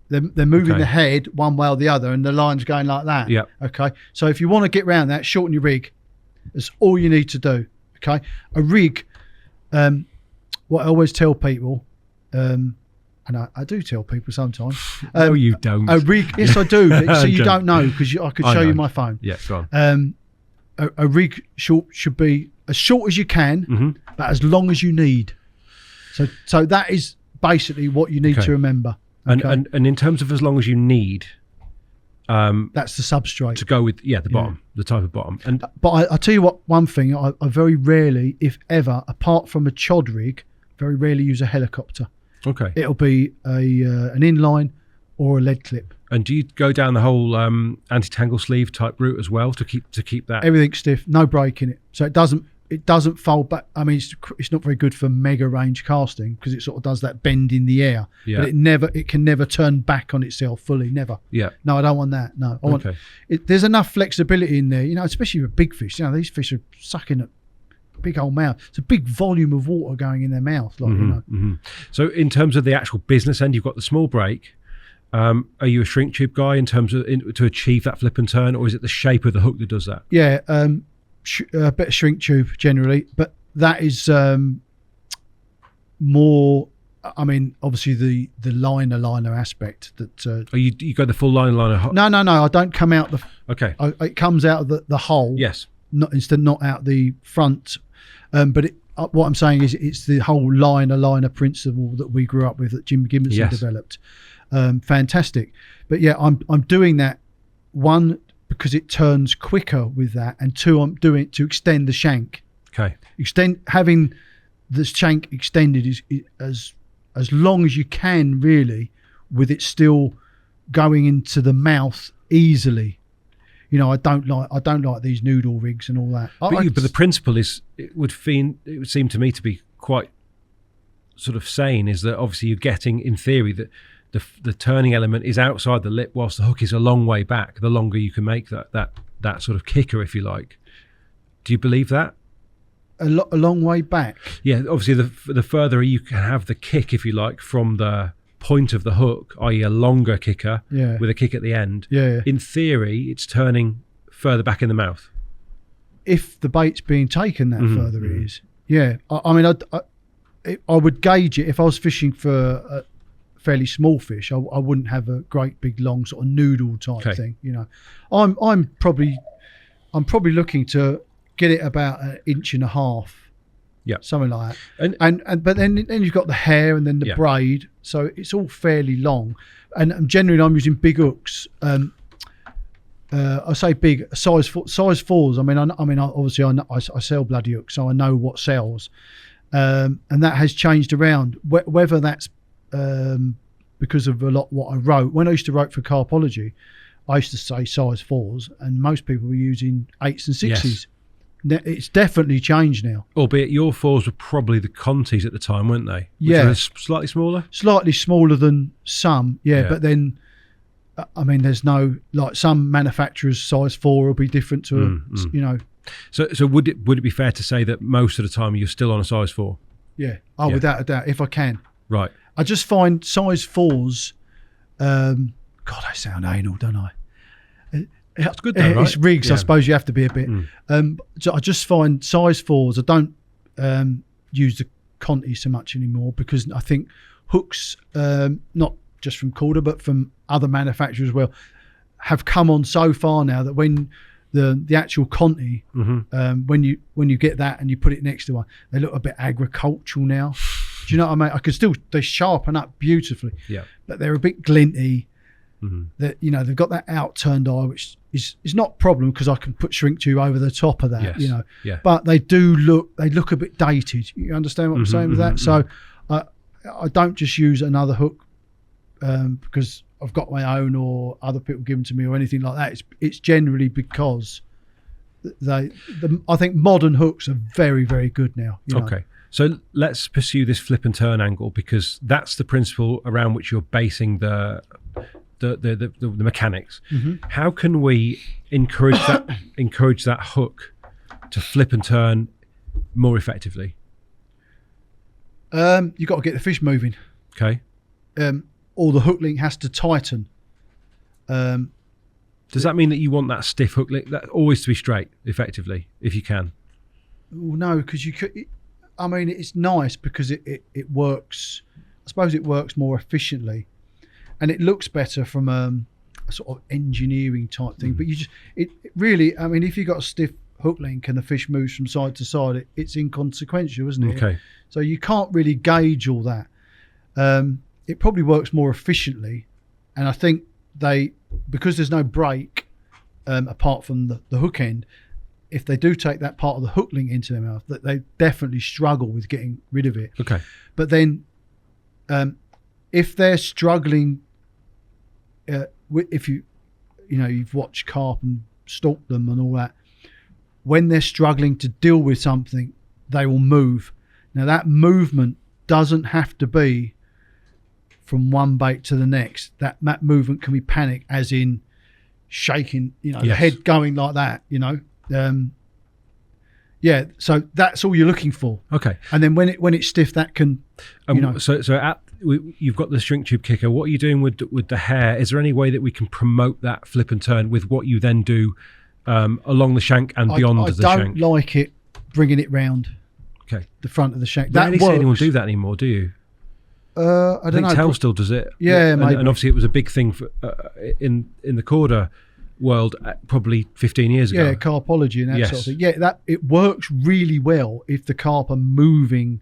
They're moving the head one way or the other, and the line's going like that. Yeah. Okay. So if you want to get around that, shorten your rig. That's all you need to do. Okay. A rig. What I always tell people, and I do tell people sometimes. No, you don't. A rig. Yes, I do. So you don't know because I could show you my phone. Yeah, go on. A rig should be as short as you can, but as long as you need. So that is basically what you need to remember. Okay? And in terms of as long as you need, that's the substrate to go with. The bottom, the type of bottom. And but I tell you what, one thing I very rarely, if ever, apart from a Chod rig, very rarely use a helicopter. Okay. It'll be an inline or a lead clip. And do you go down the whole anti-tangle sleeve type route as well to keep that everything stiff, no break in it, so it doesn't fold back. I mean, it's not very good for mega range casting because it sort of does that bend in the air. Yeah. But it can never turn back on itself fully. Never. Yeah. No, I don't want that. No, I want. There's enough flexibility in there, especially with big fish. These fish are sucking at big old mouth. It's a big volume of water going in their mouth. So in terms of the actual business end, you've got the small break. Are you a shrink tube guy in terms of to achieve that flip and turn, or is it the shape of the hook that does that? Yeah, a bit of shrink tube generally, but that is more. I mean, obviously the liner aspect that. You go the full liner? No. I don't come out the. Okay. It comes out of the hole. Yes. Not out the front, but what I'm saying is it's the whole liner principle that we grew up with that Jim Gimmonson developed. Fantastic, but yeah, I'm doing that, one because it turns quicker with that, and two, I'm doing it to extend the shank. Okay. Having the shank extended is as long as you can, really, with it still going into the mouth easily. I don't like these noodle rigs and all that. But the principle it would seem to me to be quite sort of sane, is that obviously you're getting, in theory, that the turning element is outside the lip whilst the hook is a long way back. The longer you can make that sort of kicker, if you like. Do you believe that? A long way back? Yeah, obviously the further you can have the kick, if you like, from the point of the hook, i.e. a longer kicker with a kick at the end. Yeah. In theory, it's turning further back in the mouth. If the bait's being taken that further, it is. Yeah. I mean, I would gauge it if I was fishing for fairly small fish. I wouldn't have a great big long sort of noodle type thing. I'm probably looking to get it about 1.5 inches. Yeah, something like that. And but then you've got the hair and then the braid, so it's all fairly long. And generally, I'm using big hooks. I say big, size fours. I mean, obviously, I sell bloody hooks, so I know what sells. And that has changed around. Whether that's because of a lot what I wrote. When I used to write for Carpology, I used to say size fours, and most people were using 8s and 6s. Yes. It's definitely changed now. Albeit your fours were probably the Contis at the time, weren't they? Which were slightly smaller? Slightly smaller than some, but then, I mean, there's no, like some manufacturers' size 4 will be different to, So would it be fair to say that most of the time you're still on a size 4? Yeah. Oh, without a doubt, if I can. Right. I just find size 4s, God, I sound anal, don't I? That's good though, right? It's rigs, I suppose you have to be a bit. So I just find size 4s, I don't use the Conti so much anymore because I think hooks, not just from Korda but from other manufacturers as well, have come on so far now that when the actual Conti, when you get that and you put it next to one, they look a bit agricultural now. Do you know what I mean? They sharpen up beautifully, but they're a bit glinty. That they've got that out-turned eye, which is not a problem because I can put shrink tube over the top of that. But they look a bit dated. You understand what I'm saying with that? So I don't just use another hook because I've got my own or other people give them to me or anything like that. It's generally because I think modern hooks are very, very good now. Okay. So let's pursue this flip and turn angle, because that's the principle around which you're basing the mechanics. How can we encourage that hook to flip and turn more effectively? You've got to get the fish moving. Okay. Or the hook link has to tighten. Does that mean that you want that stiff hook link that always to be straight, effectively, if you can? Well, no, because you could. I mean, it's nice because it works. I suppose it works more efficiently, and it looks better from a sort of engineering type thing. But it really. I mean, if you've got a stiff hook link and the fish moves from side to side, it's inconsequential, isn't it? Okay. So you can't really gauge all that. It probably works more efficiently, and I think because there's no break apart from the hook end. If they do take that part of the hook link into their mouth, that they definitely struggle with getting rid of it. Okay. But then, if they're struggling, if you've watched carp and stalked them and all that, when they're struggling to deal with something, they will move. Now that movement doesn't have to be from one bait to the next. That movement can be panic, as in shaking, the head going like that, so that's all you're looking for. Okay. And then when it's stiff, that can, you've got the shrink tube kicker. What are you doing with the hair? Is there any way that we can promote that flip and turn with what you then do along the shank and beyond the shank? I don't like it bringing it round. Okay. The front of the shank. Rarely see anyone do that anymore, do you? I don't know. Tail still does it. Yeah, maybe. And obviously it was a big thing for in the Korda world probably 15 years ago. Yeah, carpology and that sort of thing. Yeah, that it works really well if the carp are moving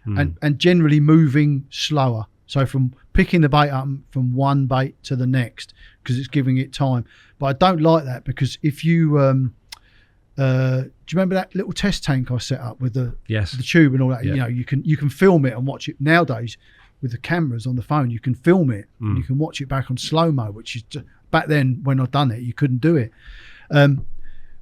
and generally moving slower. So from picking the bait up from one bait to the next, because it's giving it time. But I don't like that, because if you do you remember that little test tank I set up with the tube and all that? Yeah. You can film it and watch it nowadays with the cameras on the phone. You can film it and you can watch it back on slow mo, which is back then when I'd done it, you couldn't do it.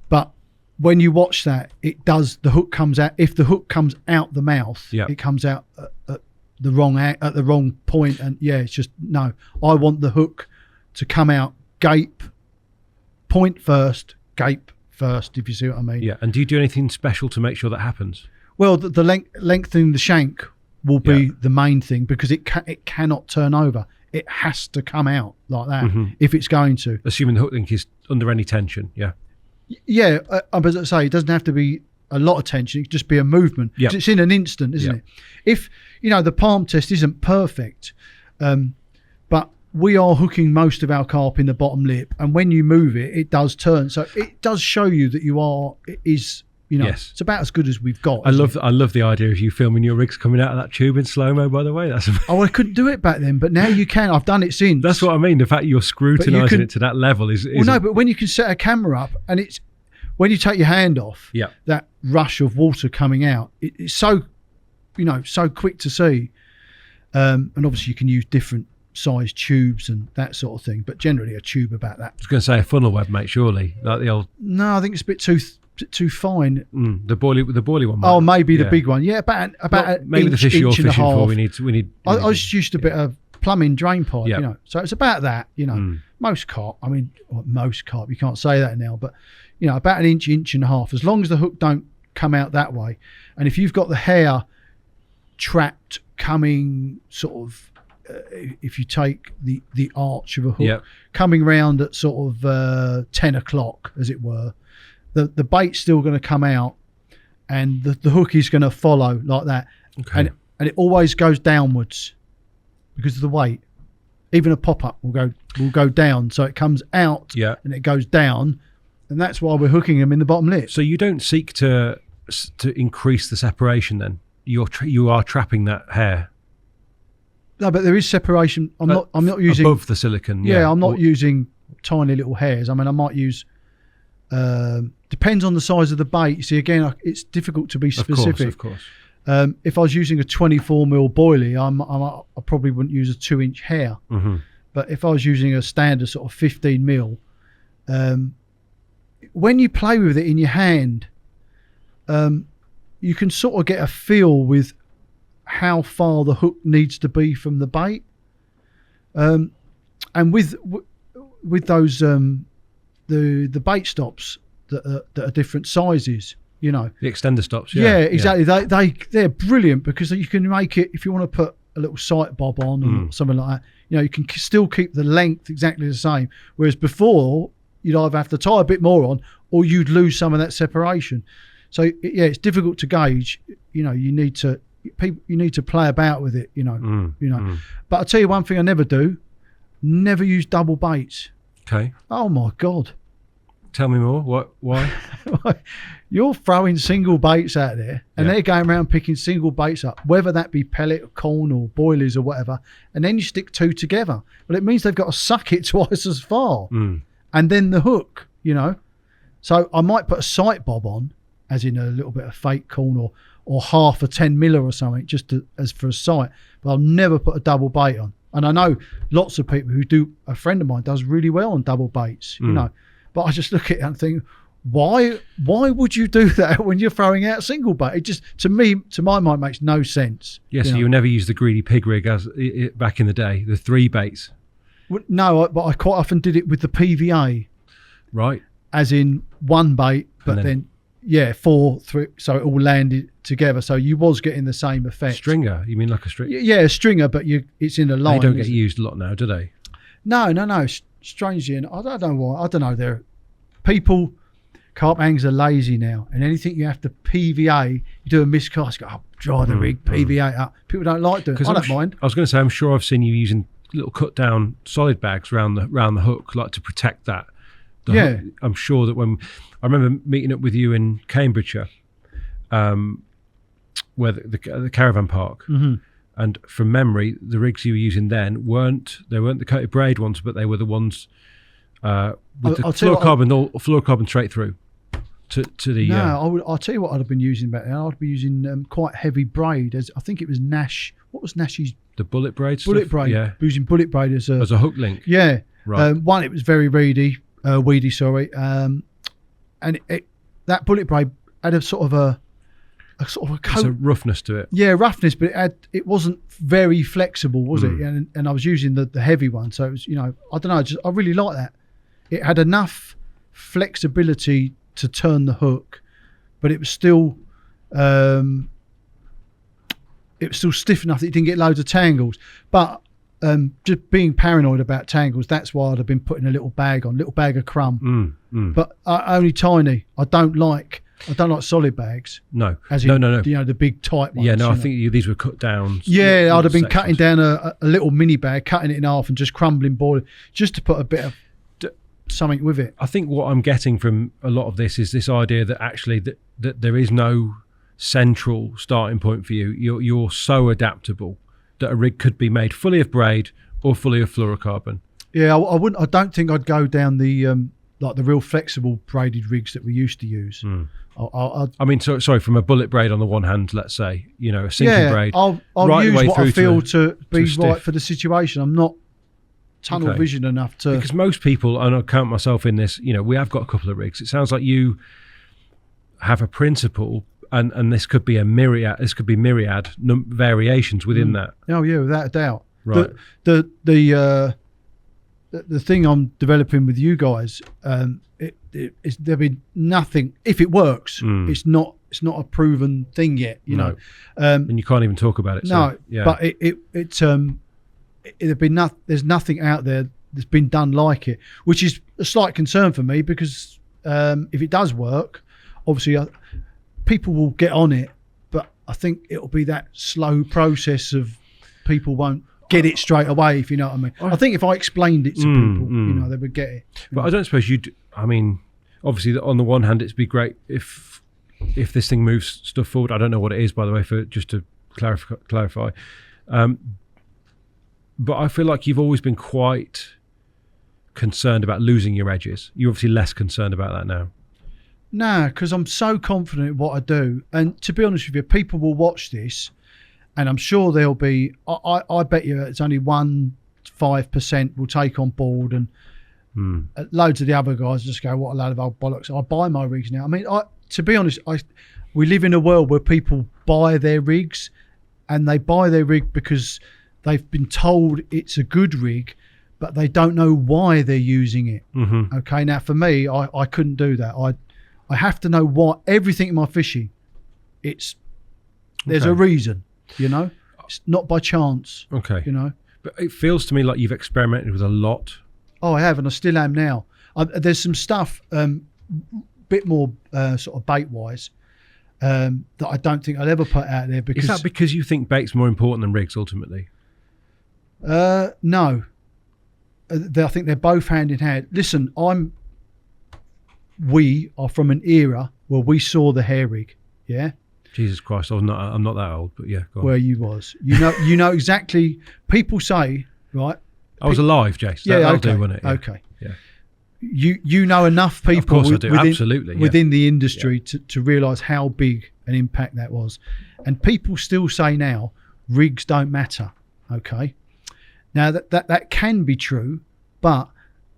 But when you watch that, it does. The hook comes out. If the hook comes out the mouth, it comes out at the wrong point, and it's just no. I want the hook to come out gape, point first, gape first. If you see what I mean. Yeah. And do you do anything special to make sure that happens? Well, the lengthening the shank will be the main thing, because it cannot turn over. It has to come out like that if it's going to. Assuming the hook link is under any tension, Yeah, as I say, it doesn't have to be a lot of tension. It can just be a movement. Yep. It's in an instant, isn't it? If, the palm test isn't perfect, but we are hooking most of our carp in the bottom lip, and when you move it, it does turn. So it does show you that it's about as good as we've got. I love the idea of you filming your rigs coming out of that tube in slow-mo, by the way. I couldn't do it back then, but now you can. I've done it since. That's what I mean. The fact you're scrutinising it to that level is... Well, no, but when you can set a camera up, and it's... When you take your hand off, that rush of water coming out, it's so, so quick to see. And obviously you can use different size tubes and that sort of thing, but generally a tube about that. I was going to say a funnel web, mate, surely. Like the old... No, I think it's a bit too fine. The boilie one. Oh, maybe the big one. Yeah, about maybe inch, the fish you're inch and a fishing half. for. We need. I just used a bit of plumbing drain pipe, So it's about that, Most carp, most carp, you can't say that now, but about an inch and a half, as long as the hook don't come out that way. And if you've got the hair trapped coming sort of, if you take the arch of a hook coming round at sort of 10 o'clock, as it were, the bait's still going to come out, and the hook is going to follow like that. Okay. And it always goes downwards because of the weight. Even a pop-up will go down, so it comes out and it goes down, and that's why we're hooking them in the bottom lip. So you don't seek to increase the separation then? You are trapping that hair. No, but there is separation. I'm not using above the silicon. Yeah, I'm not using tiny little hairs. I mean, I might use. Depends on the size of the bait. See, again, it's difficult to be specific. Of course. If I was using a 24mm boilie, I probably wouldn't use a 2-inch hair. Mm-hmm. But if I was using a standard sort of 15mm, when you play with it in your hand, you can sort of get a feel with how far the hook needs to be from the bait. And with those the bait stops that are different sizes, you know, the extender stops. Yeah, exactly. Yeah. They're brilliant because you can make it, if you want to put a little sight bob on or something like that, you know, you can still keep the length exactly the same. Whereas before, you'd either have to tie a bit more on or you'd lose some of that separation. So yeah, it's difficult to gauge. You know, you need to play about with it. You know. But I'll tell you one thing: I never do. Never use double baits. Okay. Oh my God. Tell me more. What? Why? You're throwing single baits out there, and they're going around picking single baits up, whether that be pellet or corn or boilies or whatever, and then you stick two together. Well, it means they've got to suck it twice as far, and then the hook. You know. So I might put a sight bob on, as in a little bit of fake corn or half a 10mm or something, as for a sight. But I'll never put a double bait on. And I know lots of people who do. A friend of mine does really well on double baits, you know. But I just look at it and think, why would you do that when you're throwing out single bait? It just, to my mind, makes no sense. Yes, so you never use the greedy pig rig as back in the day, the 3 baits. Well, no, but I quite often did it with the PVA. Right. As in one bait, but then 4, 3, so it all landed together. So you was getting the same effect. Stringer? You mean like a stringer? Yeah, a stringer, but it's in a line. They don't get used a lot now, do they? No. Strangely, and I don't know why. I don't know. Carp hangers are lazy now, and anything you have to PVA, you do a miscast, go, dry the rig, PVA up. People don't like doing it. I don't mind. I was going to say, I'm sure I've seen you using little cut down solid bags around the hook, like to protect that. Hook. I'm sure that when I remember meeting up with you in Cambridgeshire, where the caravan park, and from memory, the rigs you were using then weren't the coated braid ones, but they were the ones with the fluorocarbon straight through to the. No, I'll tell you what I'd have been using back then. I'd be using quite heavy braid. I think it was Nash. What was Nash's? The bullet braid. Bullet braid. Yeah, using bullet braid as a hook link. Yeah. Right. One, it was very weedy. And that bullet braid had a sort of a coat. There's a roughness to it. Yeah, roughness, but it wasn't very flexible, was it? And I was using the heavy one, so it was, you know, I don't know, I really like that. It had enough flexibility to turn the hook, but it was still stiff enough that it didn't get loads of tangles. But just being paranoid about tangles, that's why I'd have been putting a little bag of crumb. But only tiny. I don't like solid bags. No. As in, no. You know, the big tight ones. Yeah, no, I think these were cut down. Yeah, I'd have been cutting down a little mini bag, cutting it in half and just crumbling boil, just to put a bit of something with it. I think what I'm getting from a lot of this is this idea that actually that there is no central starting point for you. You're so adaptable that a rig could be made fully of braid or fully of fluorocarbon. Yeah, I wouldn't. I don't think I'd go down the like the real flexible braided rigs that we used to use. I mean, sorry, from a bullet braid on the one hand, let's say, you know, a sinking braid. I'll right use what I feel to be stiff. right for the situation. I'm not tunnel vision enough to. Because most people, and I count myself in this, you know, we have got a couple of rigs. It sounds like you have a principle. And this could be myriad variations within that. Oh yeah, without a doubt. Right. The thing I'm developing with you guys, there'll be nothing. If it works, it's not a proven thing yet. You know, and you can't even talk about it. No, but it'll be there's nothing out there that's been done like it, which is a slight concern for me because if it does work, obviously. People will get on it, but I think it'll be that slow process of people won't get it straight away, if you know what I mean. I think if I explained it to people, you know, they would get it. But I don't suppose you'd. I mean, obviously on the one hand, it'd be great if this thing moves stuff forward. I don't know what it is, by the way, for just to clarify. But I feel like you've always been quite concerned about losing your edges. You're obviously less concerned about that now. No, because I'm so confident in what I do. And to be honest with you, people will watch this, and I'm sure there'll be, I bet you it's only 5% will take on board, and loads of the other guys just go, what a load of old bollocks. I buy my rigs now. I mean, to be honest, we live in a world where people buy their rigs, and they buy their rig because they've been told it's a good rig, but they don't know why they're using it. Mm-hmm. Okay, now for me, I couldn't do that. I have to know why. Everything in my fishing, there's a reason, you know. It's not by chance. Okay. You know. But it feels to me like you've experimented with a lot. Oh, I have, and I still am now. There's some stuff, bit more sort of bait-wise, that I don't think I'd ever put out there. Because is that because you think bait's more important than rigs ultimately? No. I think they're both hand in hand. Listen, we are from an era where we saw the hair rig, yeah? Jesus Christ, I'm not that old, but yeah, go on. Where you was. You know exactly, people say, right? I was alive, Jace. Yeah, That'll okay. do, won't it? Yeah. Okay. Yeah. You know enough people of course I do. Absolutely, within the industry to realise how big an impact that was. And people still say now, rigs don't matter, okay? Now that can be true, but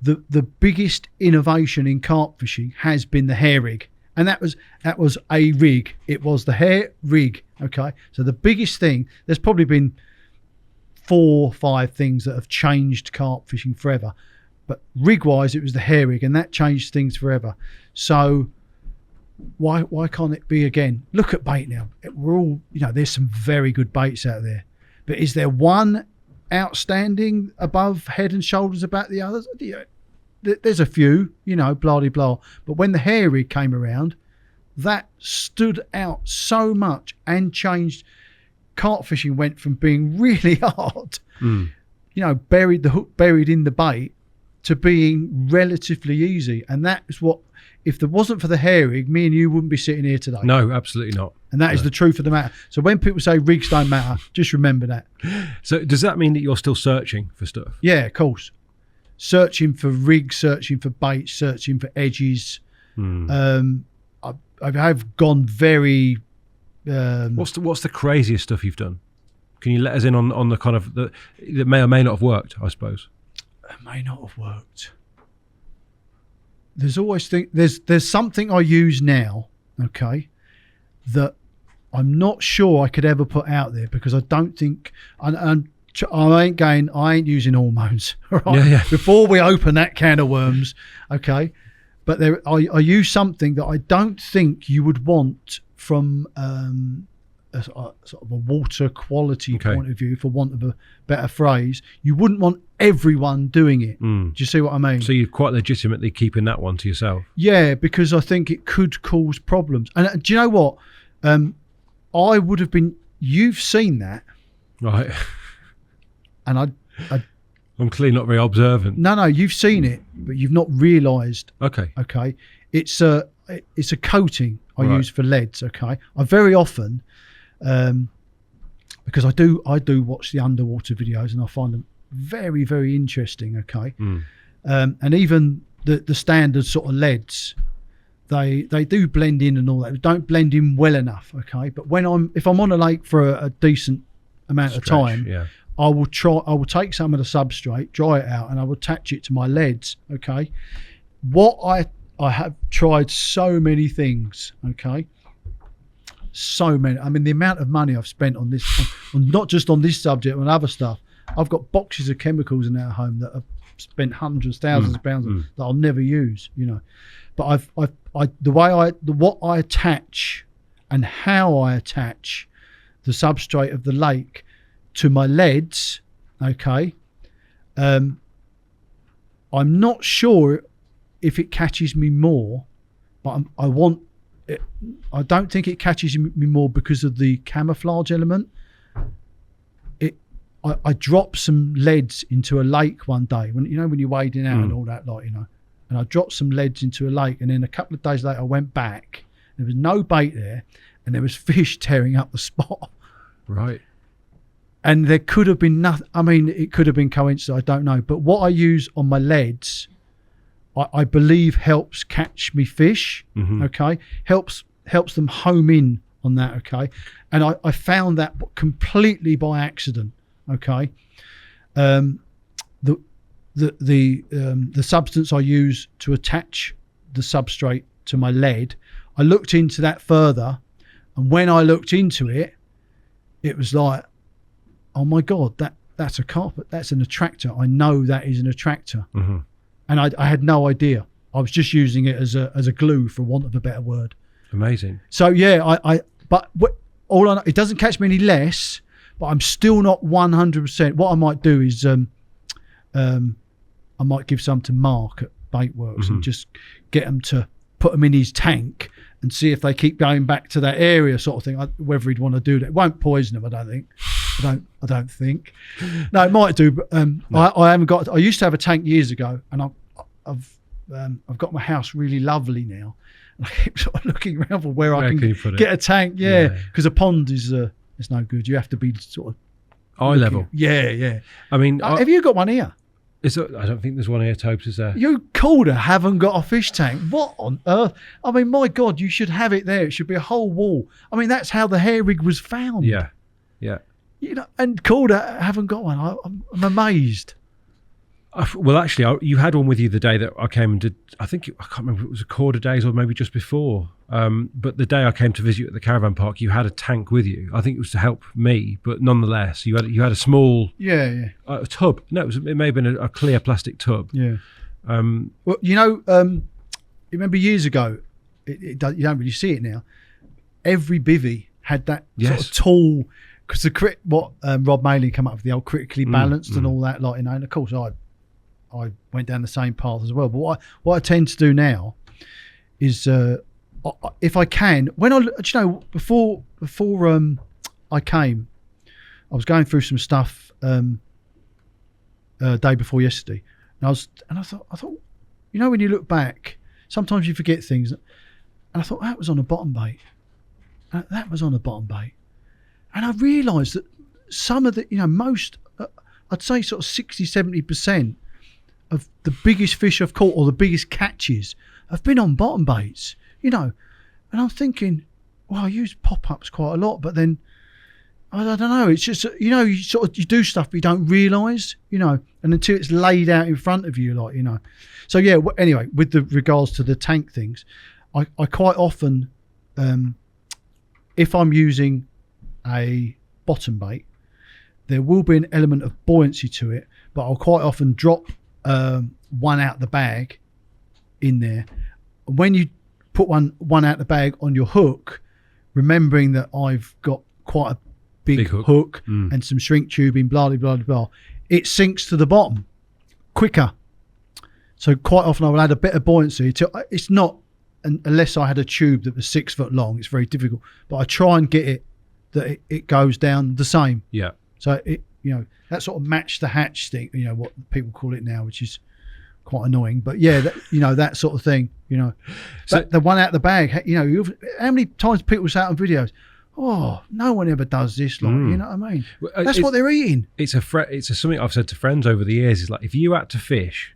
the biggest innovation in carp fishing has been the hair rig, and that was a rig. It was the hair rig. Okay, so the biggest thing. There's probably been 4 or 5 things that have changed carp fishing forever, but rig-wise, it was the hair rig, and that changed things forever. So why can't it be again? Look at bait now. We're all, there's some very good baits out there, but is there one outstanding above head and shoulders about the others? There's a few, blah de blah, but when the hair rig came around, that stood out so much and changed. Carp fishing went from being really hard, buried the hook buried in the bait, to being relatively easy. And that's what, if there wasn't for the hair rig, me and you wouldn't be sitting here today. No, absolutely not. And that is the truth of the matter. So when people say rigs don't matter, just remember that. So does that mean that you're still searching for stuff? Yeah, of course. Searching for rigs, searching for baits, searching for edges. I've gone very... What's the craziest stuff you've done? Can you let us in on the kind of that may or may not have worked, I suppose? It may not have worked. There's always there's something I use now, okay, that I'm not sure I could ever put out there, because I don't think I ain't using hormones, right? Yeah. Before we open that can of worms, okay. But I use something that I don't think you would want from a sort of a water quality point of view, for want of a better phrase. You wouldn't want everyone doing it. Do you see what I mean? So you're quite legitimately keeping that one to yourself? Yeah, because I think it could cause problems. And do you know what? I would have been... You've seen that. Right. And I'm clearly not very observant. No, you've seen it, but you've not realised. Okay. It's a coating I use for leads. Okay. I very often, because I do watch the underwater videos, and I find them very, very interesting. Okay. And even the standard sort of leads, they do blend in and all that. They don't blend in well enough. Okay. But if I'm on a lake for a decent amount of time, I will take some of the substrate, dry it out, and I will attach it to my leads. Okay. What I have tried so many things. Okay. So many. I mean, the amount of money I've spent on this, not just on this subject, on other stuff. I've got boxes of chemicals in our home that I've spent hundreds, thousands of pounds on, that I'll never use. But what I attach and how I attach the substrate of the lake to my leads, okay, I'm not sure if it catches me more, but I don't think it catches me more because of the camouflage element. I dropped some leads into a lake one day when you're wading out and all that, and I dropped some leads into a lake, and then a couple of days later I went back. There was no bait there, and there was fish tearing up the spot. Right. And there could have been nothing. I mean, it could have been coincidence. I don't know. But what I use on my leads, I believe helps catch me fish. Mm-hmm. Okay, helps them home in on that. Okay, and I found that completely by accident. Okay, the substance I use to attach the substrate to my lead, I looked into that further, and when I looked into it, it was like, oh my God, that's a carpet. That's an attractor. I know that is an attractor. Mm-hmm. And I had no idea. I was just using it as a glue, for want of a better word. Amazing. So yeah, all I know, it doesn't catch me any less, but I'm still not 100%. What I might do is I might give some to Mark at Baitworks and just get him to put them in his tank and see if they keep going back to that area, sort of thing. Whether he'd want to do that, it won't poison them. I don't think. I don't think. No, it might do, but no. I haven't got. I used to have a tank years ago, and I've got my house really lovely now. And I keep sort of looking around for where I can get a tank. Yeah, because a pond is it's no good. You have to be sort of eye level. Yeah. I mean, have you got one here? I don't think there's one here, Topes, is there? You Korda haven't got a fish tank. What on earth? I mean, my God, you should have it there. It should be a whole wall. I mean, that's how the hair rig was found. Yeah. You know, and Korda haven't got one. I'm amazed. Well, actually, you had one with you the day that I came and did. I can't remember if it was a Korda days or maybe just before. But the day I came to visit you at the caravan park, you had a tank with you. I think it was to help me, but nonetheless, you had a small tub. No, it may have been a clear plastic tub. Yeah. Well, you remember years ago, you don't really see it now. Every bivvy had that sort of tall, because what Rob Maley came up with, the old critically balanced and all that, like, and of course I went down the same path as well. But what I tend to do now is, if I can, before I came, I was going through some stuff day before yesterday, and I thought, when you look back, sometimes you forget things, and I thought that was on a bottom bait, that was on a bottom bait, and I realised that some of the, most, I'd say sort of 60-70% of the biggest fish I've caught, or the biggest catches, have been on bottom baits, and I'm thinking, well, I use pop-ups quite a lot, but then I don't know, it's just, you do stuff but you don't realise, and until it's laid out in front of you, like, so yeah. Anyway, with the regards to the tank things, I quite often, if I'm using a bottom bait, there will be an element of buoyancy to it, but I'll quite often drop one out the bag in there. When you put one out the bag on your hook, remembering that I've got quite a big hook and some shrink tubing, blah, blah, blah, blah, it sinks to the bottom quicker. So quite often I will add a bit of buoyancy to, it's not, unless I had a tube that was 6 foot long, it's very difficult, but I try and get it that it goes down the same. Yeah. So it, that sort of match the hatch thing, what people call it now, which is quite annoying, but yeah, that sort of thing, so, the one out the bag, how many times people say on videos, oh, no one ever does this, like, you know what I mean? That's what they're eating. It's something I've said to friends over the years, is like, if you had to fish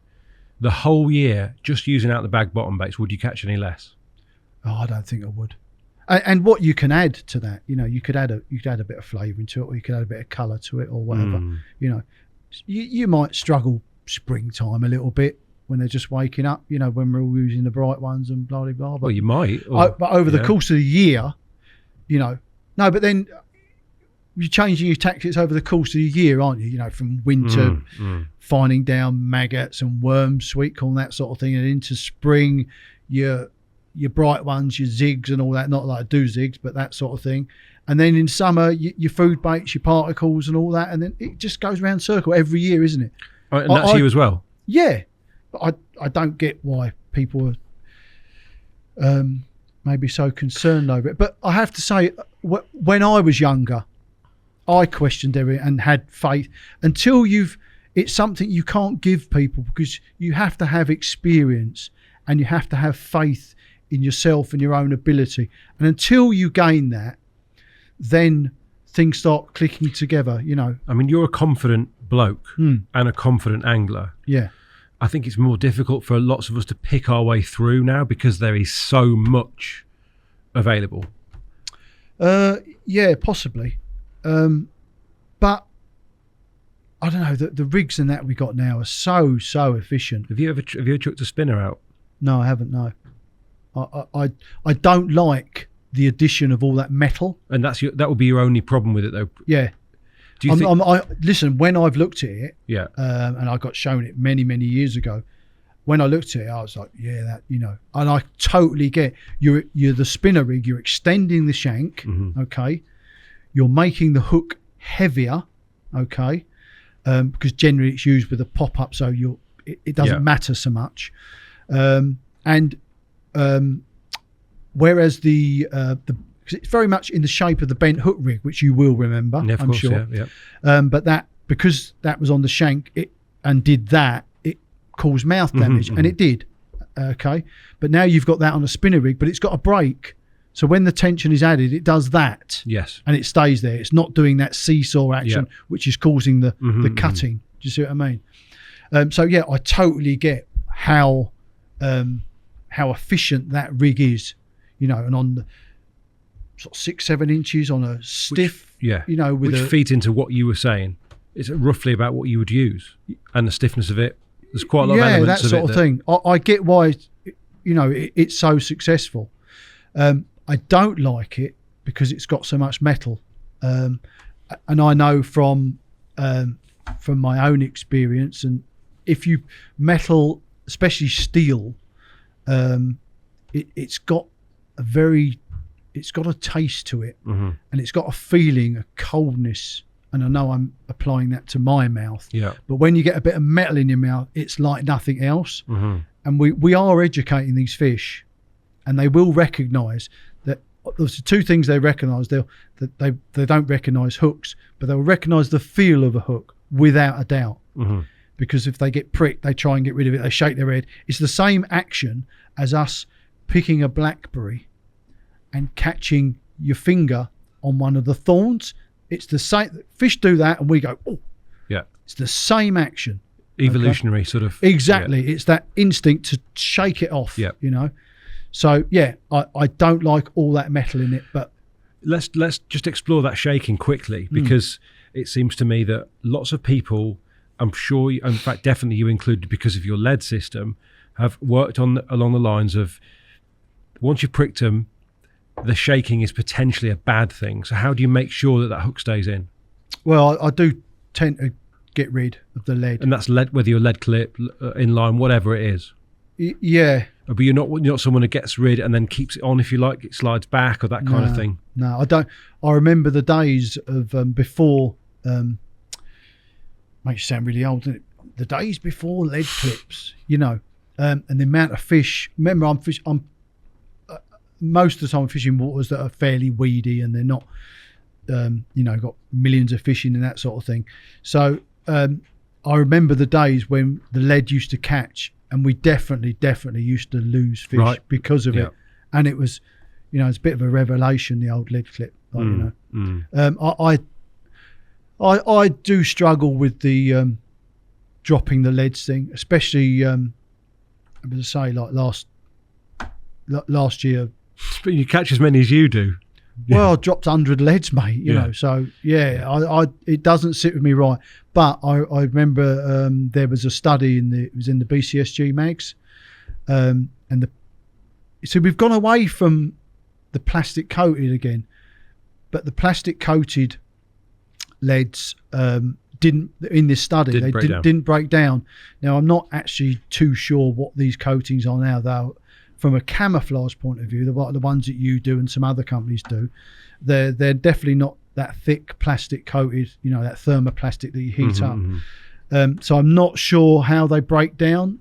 the whole year just using out the bag bottom baits, would you catch any less? Oh, I don't think I would. And what you can add to that, you could add a bit of flavour into it, or you could add a bit of colour to it, or whatever. You might struggle springtime a little bit when they're just waking up, when we're all using the bright ones and blah blah blah. But, well, you might. But over the course of the year, no. But then you're changing your tactics over the course of the year, aren't you? From winter, finding down maggots and worms, sweet corn, that sort of thing, and into spring, your bright ones, your zigs and all that, not like I do zigs, but that sort of thing. And then in summer, your food baits, your particles and all that, and then it just goes round circle every year, isn't it? And that's you as well? Yeah. But I don't get why people are maybe so concerned over it. But I have to say, when I was younger, I questioned everything and had faith until it's something you can't give people because you have to have experience and you have to have faith in yourself and your own ability. And until you gain that, then things start clicking together, you know. I mean, you're a confident bloke and a confident angler. Yeah. I think it's more difficult for lots of us to pick our way through now because there is so much available. Yeah, possibly. But I don't know, the rigs and that we got now are so efficient. Have you ever chucked a spinner out? No, I haven't, no. I don't like the addition of all that metal. And that would be your only problem with it, though. Yeah. Do you think? Listen, when I've looked at it, Yeah. And I got shown it many years ago. When I looked at it, I was like, yeah, that, you know, and I totally get you're the spinner rig. You're extending the shank, okay. You're making the hook heavier, okay, because generally it's used with a pop up, so it doesn't matter so much, and whereas the because it's very much in the shape of the bent hook rig, which you will remember, yeah, of I'm course, sure. Yeah. But that, because that was on the shank, it caused mouth damage, and it did. Okay, but now you've got that on a spinner rig, but it's got a brake, so when the tension is added, it does that. Yes, and it stays there. It's not doing that seesaw action, which is causing the cutting. Do you see what I mean? So yeah, I totally get how efficient that rig is, you know, and on the sort of 6-7 inches on a stiff, you know, which feeds into what you were saying. It's roughly about what you would use and the stiffness of it. There's quite a lot of elements that of sort it of thing. I get why, you know, it's so successful. I don't like it because it's got so much metal, and I know from my own experience, and if you metal, especially steel, it's got a taste to it, and it's got a feeling, a coldness. And I know I'm applying that to my mouth. Yeah. But when you get a bit of metal in your mouth, it's like nothing else. And we are educating these fish, and they will recognise that there's two things they recognise. They don't recognise hooks, but they'll recognise the feel of a hook without a doubt. Because if they get pricked, they try and get rid of it. They shake their head. It's the same action as us picking a blackberry and catching your finger on one of the thorns. It's the same. Fish do that, and we go, oh. Yeah. It's the same action. Evolutionary sort of. Exactly. Yeah. It's that instinct to shake it off. Yeah. You know. So yeah, I don't like all that metal in it, but let's just explore that shaking quickly, because it seems to me that lots of people, I'm sure, in fact, definitely you included because of your lead system, have worked along the lines of once you've pricked them, the shaking is potentially a bad thing. So how do you make sure that hook stays in? Well, I do tend to get rid of the lead. And that's lead, whether you're lead clip, inline, whatever it is. Yeah. But you're not someone who gets rid and then keeps it on if you like, it slides back or that kind of thing. No, I don't. I remember the days of before, makes you sound really old, doesn't it? The days before lead clips, you know, and the amount of fish. Remember, I'm most of the time fishing waters that are fairly weedy, and they're not, you know, got millions of fish in and that sort of thing. So I remember the days when the lead used to catch, and we definitely used to lose fish because of it. And it was, you know, it's a bit of a revelation, the old lead clip. Like, you know, I do struggle with the dropping the leads thing, especially as I say, like last year. But you catch as many as you do. Well, I dropped 100 leads, mate. You know, so I it doesn't sit with me right. But I remember there was a study it was in the BCSG mags, so we've gone away from the plastic coated again, but the plastic coated leads didn't in this study didn't break down. Now I'm not actually too sure what these coatings are now, though. From a camouflage point of view, the ones that you do and some other companies do, they're definitely not that thick plastic coated, you know, that thermoplastic that you heat up. So I'm not sure how they break down.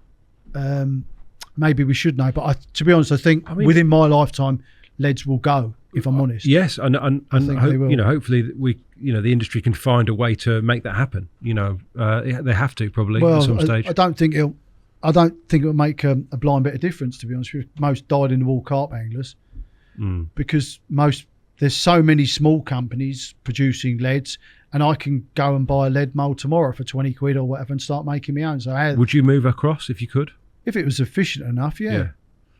Maybe we should know, but to be honest, I think within my lifetime, leads will go. if I'm honest. Yes, and think they will. hopefully the industry can find a way to make that happen. They have to probably at some stage. I don't think it'll make a blind bit of difference, to be honest with you. Most dyed-in-the-wool carp anglers, because there's so many small companies producing leads, and I can go and buy a lead mould tomorrow for 20 quid or whatever and start making my own. So would you move across if you could? If it was efficient enough, yeah.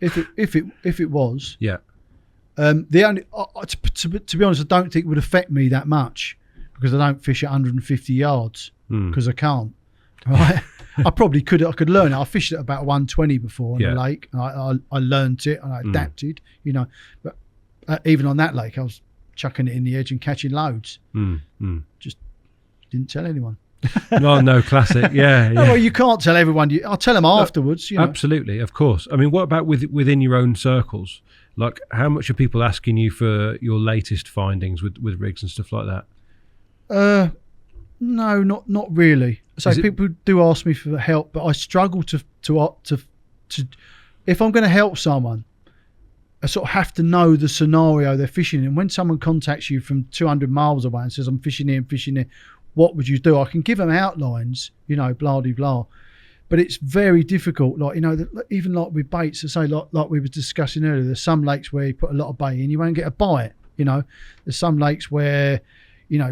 If it was, yeah. The only to be honest, I don't think it would affect me that much because I don't fish at 150 yards because I can't. Right? I probably could. I could learn it. I fished at about 120 before on the lake. I learned it and I adapted. But even on that lake, I was chucking it in the edge and catching loads. Just didn't tell anyone. No, classic. Yeah. Well, you can't tell everyone. I'll tell them afterwards. Absolutely, of course. I mean, what about within your own circles? Like, how much are people asking you for your latest findings with rigs and stuff like that? No, not really. So people do ask me for help, but I struggle to if I'm going to help someone, I sort of have to know the scenario they're fishing in. When someone contacts you from 200 miles away and says, I'm fishing here, what would you do? I can give them outlines, blah, de blah. But it's very difficult. Like, even like with baits, I say, like we were discussing earlier, there's some lakes where you put a lot of bait in, you won't get a bite. There's some lakes where,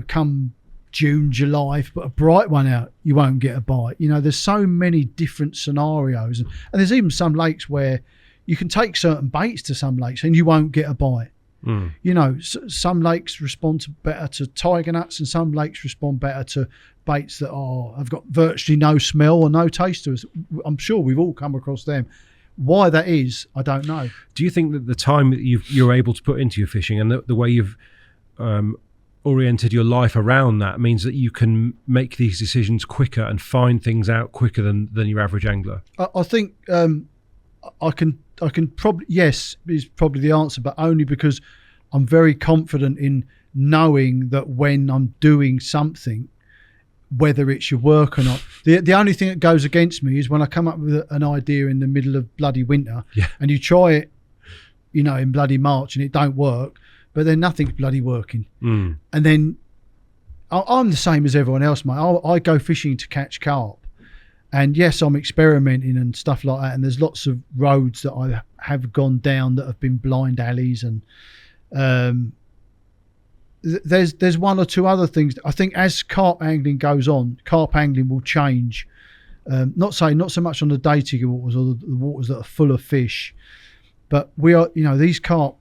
come June, July, if you put a bright one out, you won't get a bite. There's so many different scenarios. And there's even some lakes where you can take certain baits to some lakes and you won't get a bite. Some lakes respond better to tiger nuts and some lakes respond better to baits that have got virtually no smell or no taste to us. I'm sure we've all come across them. Why that is, I don't know. Do you think that the time that you're able to put into your fishing and the way you've oriented your life around that means that you can make these decisions quicker and find things out quicker than your average angler? I think I can probably, yes, is probably the answer, but only because I'm very confident in knowing that when I'm doing something, whether it's your work or not. The only thing that goes against me is when I come up with an idea in the middle of bloody winter and you try it, in bloody March and it don't work, but then nothing's bloody working. And then I'm the same as everyone else, mate. I go fishing to catch carp. And yes, I'm experimenting and stuff like that. And there's lots of roads that I have gone down that have been blind alleys. And there's one or two other things. I think as carp angling goes on, carp angling will change. Not so much on the dating waters or the waters that are full of fish, but we are, these carp,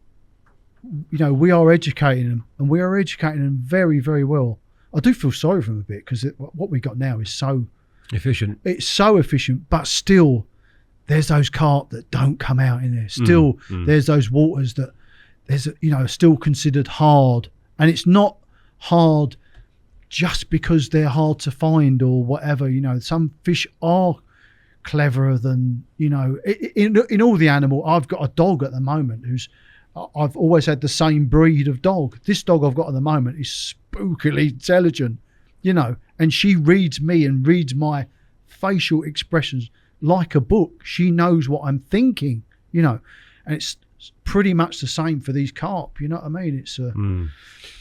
we are educating them, and we are educating them very, very well. I do feel sorry for them a bit because what we got now is so efficient. It's so efficient, but still there's those carp that don't come out in there. Still there's those waters that there's still considered hard, and it's not hard just because they're hard to find or whatever. Some fish are cleverer than in all the animal. I've got a dog at the moment I've always had the same breed of dog. This dog I've got at the moment is spookily intelligent, and she reads me and reads my facial expressions like a book. She knows what I'm thinking, and it's pretty much the same for these carp. You know what I mean? It's and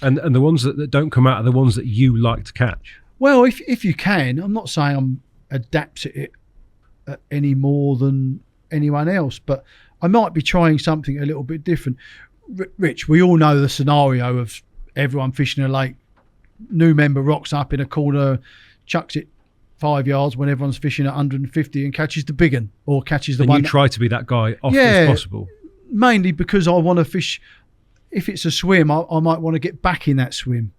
the ones that don't come out are the ones that you like to catch. Well, if you can, I'm not saying I'm adept at it any more than anyone else, but I might be trying something a little bit different. Rich, we all know the scenario of everyone fishing a lake. New member rocks up in a corner, chucks it 5 yards when everyone's fishing at 150 and catches the big one or catches the one. And you try to be that guy often as possible. Mainly because I want to fish. If it's a swim, I might want to get back in that swim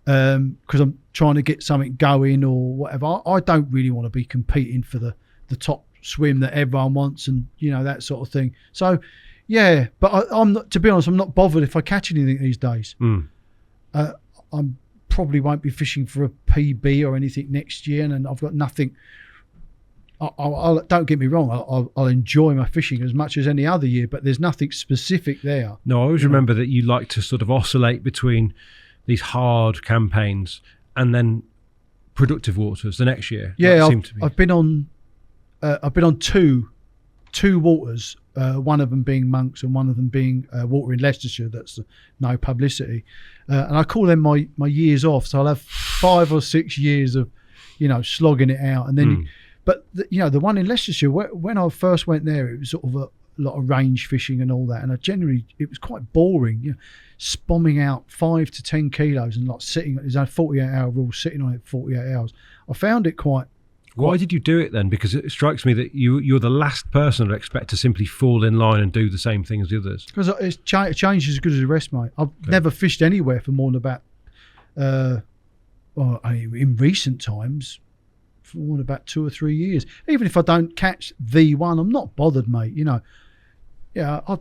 because I'm trying to get something going or whatever. I don't really want to be competing for the top swim that everyone wants and that sort of thing. So yeah, but I'm not, to be honest, I'm not bothered if I catch anything these days. I'm probably won't be fishing for a PB or anything next year, and I've got nothing. I'll don't get me wrong, I'll enjoy my fishing as much as any other year, but there's nothing specific there. No, I always remember that you like to sort of oscillate between these hard campaigns and then productive waters the next year. Yeah, I've been on 2 two waters, one of them being Monks and one of them being water in Leicestershire. That's no publicity, and I call them my years off. So I'll have 5 or 6 years of, slogging it out, and then. But the one in Leicestershire, when I first went there, it was sort of a lot of range fishing and all that, and it was quite boring. Spomming out 5 to 10 kilos and like sitting. There's a 48-hour rule, sitting on it 48 hours. I found it quite. Why did you do it then? Because it strikes me that you're the last person I'd expect to simply fall in line and do the same thing as the others. Because it changes as good as the rest, mate. I've never fished anywhere for more than about, in recent times, for more than about 2 or 3 years. Even if I don't catch the one, I'm not bothered, mate. I've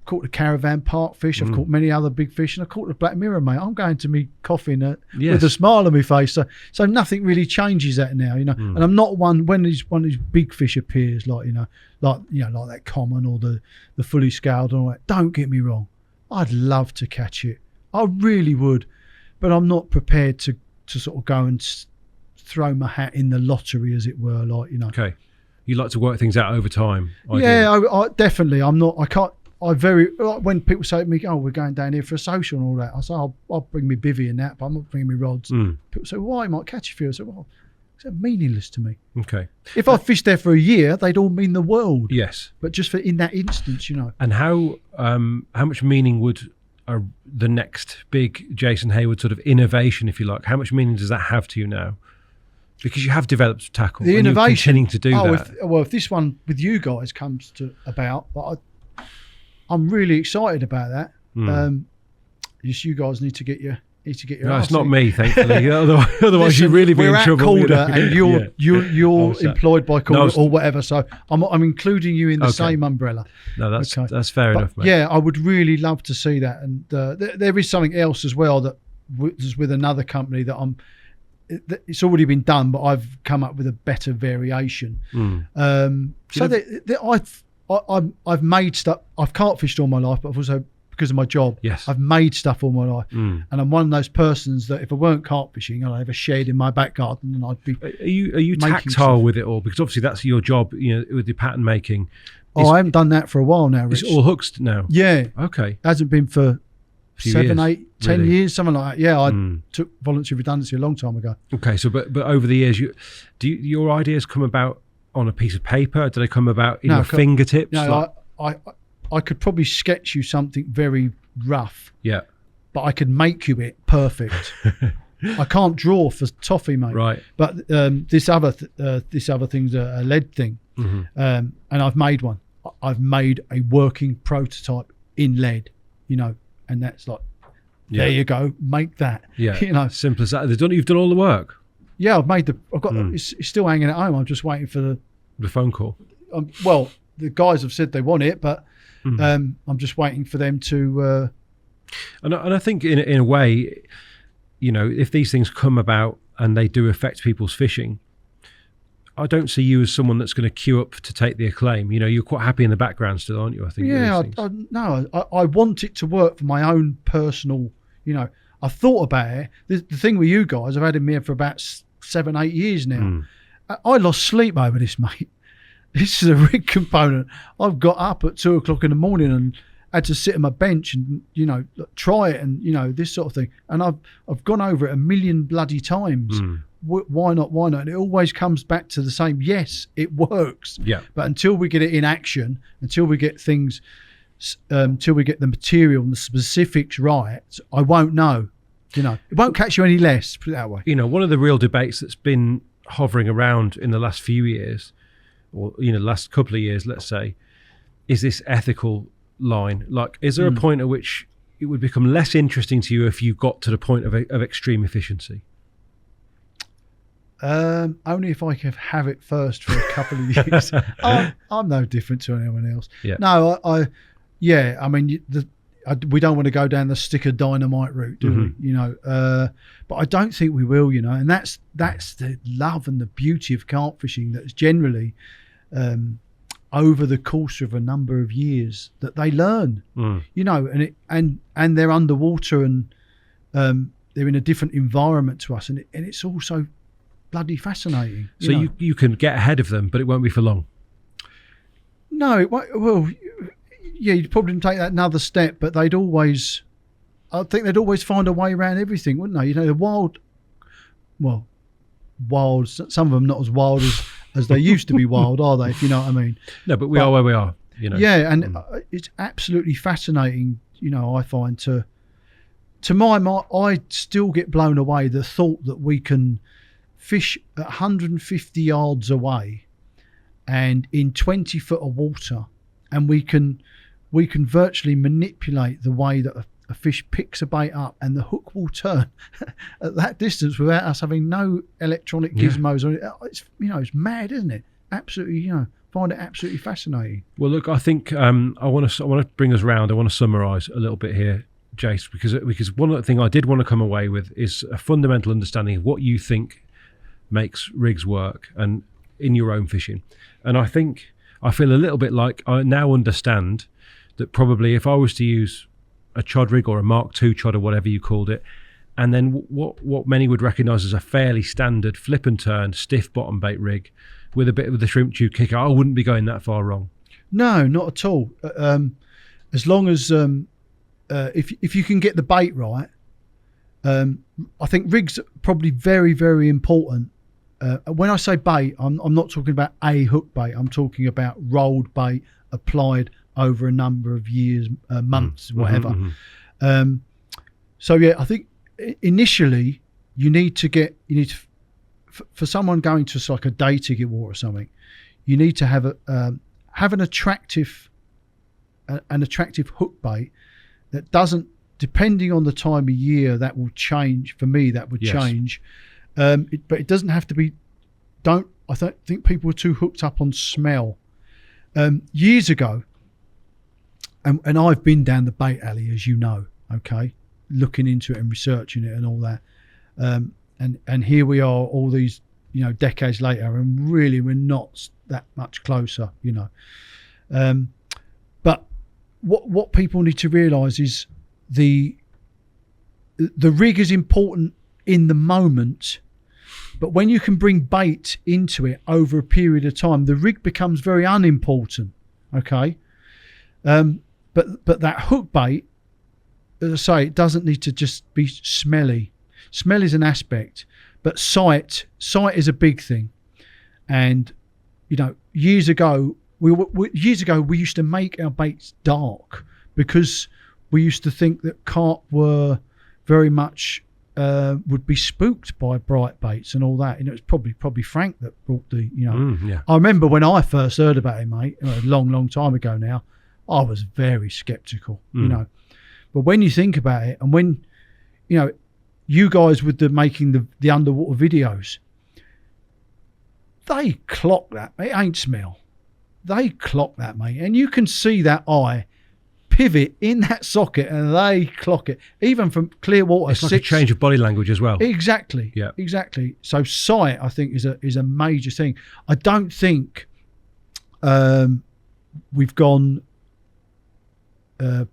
caught the caravan park fish. I've caught many other big fish, and I caught the black mirror, mate. I'm going to me coffin with a smile on my face. So nothing really changes that now, And I'm not one when one of these big fish appears, like that common or the fully scaled and all that. Don't get me wrong, I'd love to catch it. I really would, but I'm not prepared to sort of go and throw my hat in the lottery, as it were. Okay, you like to work things out over time. Yeah, I definitely. I'm not. I can't. When people say to me, "Oh, we're going down here for a social and all that," I say, "I'll bring me bivvy and that, but I'm not bringing me rods." People say, "Why? I might catch a few." I say, "Well, it's meaningless to me." Okay. If I fished there for a year, they'd all mean the world. Yes. But just for in that instance, And how much meaning would the next big Jason Hayward sort of innovation, if you like, how much meaning does that have to you now? Because you have developed tackle. The and innovation. You're continuing to do that. If this one with you guys comes about, I'm really excited about that. Just you guys need to get your. No, it's not me, thankfully. Otherwise, you'd really be in trouble. We're at Korda, and you're employed by Korda or whatever. So I'm including you in the same umbrella. No, that's fair enough, mate. Yeah, I would really love to see that. And there is something else as well that is with another company that it's already been done, but I've come up with a better variation. I've made stuff. I've carp fished all my life, but I've also, because of my job, I've made stuff all my life. And I'm one of those persons that if I weren't carp fishing, I'd have a shed in my back garden and I'd be. Are you tactile with it all? Because obviously that's your job, with the pattern making. I haven't done that for a while now, Rich. It's all hooks now? Yeah. Okay. Hasn't been for 7, 8, 10 really? years, something like that. Yeah, I took voluntary redundancy a long time ago. Okay, so but over the years, your ideas come about on a piece of paper? Do they come about in your fingertips? No, I could probably sketch you something very rough. Yeah. But I could make you it perfect. I can't draw for toffee, mate. Right. But this other thing's a lead thing, and I've made one. I've made a working prototype in lead, and that's like, there you go, make that. Yeah. Simple as that. You've done all the work. Yeah, I've got. It's still hanging at home. I'm just waiting for the phone call. Well, the guys have said they want it, but I'm just waiting for them to. And I think in a way, if these things come about and they do affect people's fishing, I don't see you as someone that's going to queue up to take the acclaim. You're quite happy in the background still, aren't you? I think. Yeah, I want it to work for my own personal. I thought about it. The thing with you guys, I've had him here for about 7, 8 years now. I lost sleep over this, mate. This is a rig component. I've got up at 2 o'clock in the morning and had to sit on my bench and try it and this sort of thing. And I've gone over it a million bloody times. Why not? And it always comes back to the same. Yes, it works. Yeah. But until we get it in action, until we get things, until we get the material and the specifics right, I won't know. It won't catch you any less. Put it that way. One of the real debates that's been hovering around in the last few years, or last couple of years, let's say, is this ethical line. Like, is there a point at which it would become less interesting to you if you got to the point of extreme efficiency? Only if I could have it first for a couple of years. I'm no different to anyone else. Yeah. No, I mean, we don't want to go down the stick of dynamite route, do we? But I don't think we will. And that's the love and the beauty of carp fishing. That's generally over the course of a number of years that they learn. And they're underwater and they're in a different environment to us, and it's also bloody fascinating. So you can get ahead of them, but it won't be for long. No, well, yeah, you'd probably take that another step, but I think they'd always find a way around everything, wouldn't they? You know, the wild, some of them not as wild as they used to be wild, are they, if you know what I mean? No, but we are where we are, you know. Yeah, and it's absolutely fascinating, you know, I find to my mind, I still get blown away the thought that we can fish at 150 yards away and in 20 foot of water, and we can virtually manipulate the way that a fish picks a bait up and the hook will turn at that distance without us having no electronic gizmos. It's, you know, it's mad, isn't it? Absolutely, you know, find it absolutely fascinating. Well, look, I think I want to bring us round. I want to summarise a little bit here, Jace, because one of the things I did want to come away with is a fundamental understanding of what you think makes rigs work and in your own fishing. And I think I feel a little bit like I now understand that probably if I was to use a Chod rig or a Mark II Chod or whatever you called it, and then what many would recognise as a fairly standard flip and turn stiff bottom bait rig with a bit of the shrimp tube kicker, I wouldn't be going that far wrong. No, not at all. As long as if you can get the bait right, I think rigs are probably very, very important. When I say bait, I'm not talking about a hook bait. I'm talking about rolled bait applied over a number of years, months, whatever. So yeah, I think initially you need to for someone going to like a day ticket war or something, you need to have an attractive hook bait that doesn't, depending on the time of year, that will change. For me, that would change. But it doesn't have to be. I think people are too hooked up on smell. Years ago, and I've been down the bait alley, as you know, okay, looking into it and researching it and all that. And here we are, all these, you know, decades later, and really we're not that much closer, you know. But what people need to realise is the rig is important in the moment, but when you can bring bait into it over a period of time, the rig becomes very unimportant. Okay, but that hook bait, as I say, it doesn't need to just be smelly. Smell is an aspect, but sight is a big thing. And you know, years ago we used to make our baits dark because we used to think that carp were very much would be spooked by bright baits and all that. And it was probably Frank that brought the, you know. I remember when I first heard about it, mate, a long time ago now, I was very sceptical, you know. But when you think about it, and when, you know, you guys with making the underwater videos, they clock that. It ain't smell. They clock that, mate. And you can see that eye pivot in that socket, and they clock it, even from clear water. It's like a change of body language as well. Exactly. Yeah. Exactly. So sight, I think, is a major thing. I don't think we've gone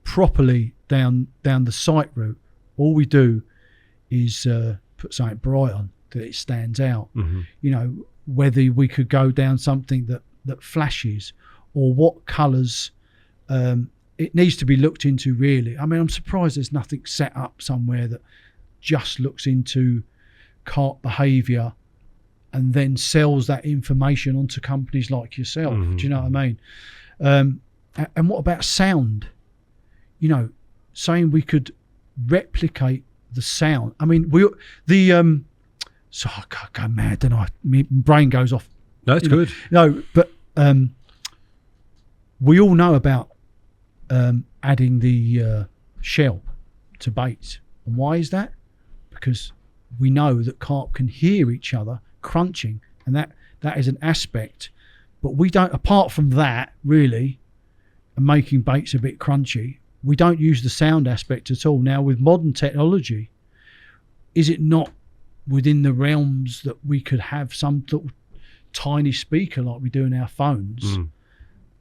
properly down the sight route. All we do is put something bright on that it stands out. You know, whether we could go down something that flashes, or what colours. It needs to be looked into, really. I mean, I'm surprised there's nothing set up somewhere that just looks into carp behaviour and then sells that information onto companies like yourself. Do you know what I mean? And what about sound? You know, saying we could replicate the sound. I mean, so I go mad, don't I? My brain goes off. No, it's good. No, but we all know about adding the shell to baits. And why is that? Because we know that carp can hear each other crunching, and that is an aspect. But we don't, apart from that, really, and making baits a bit crunchy, we don't use the sound aspect at all. Now, with modern technology, is it not within the realms that we could have some sort of tiny speaker like we do in our phones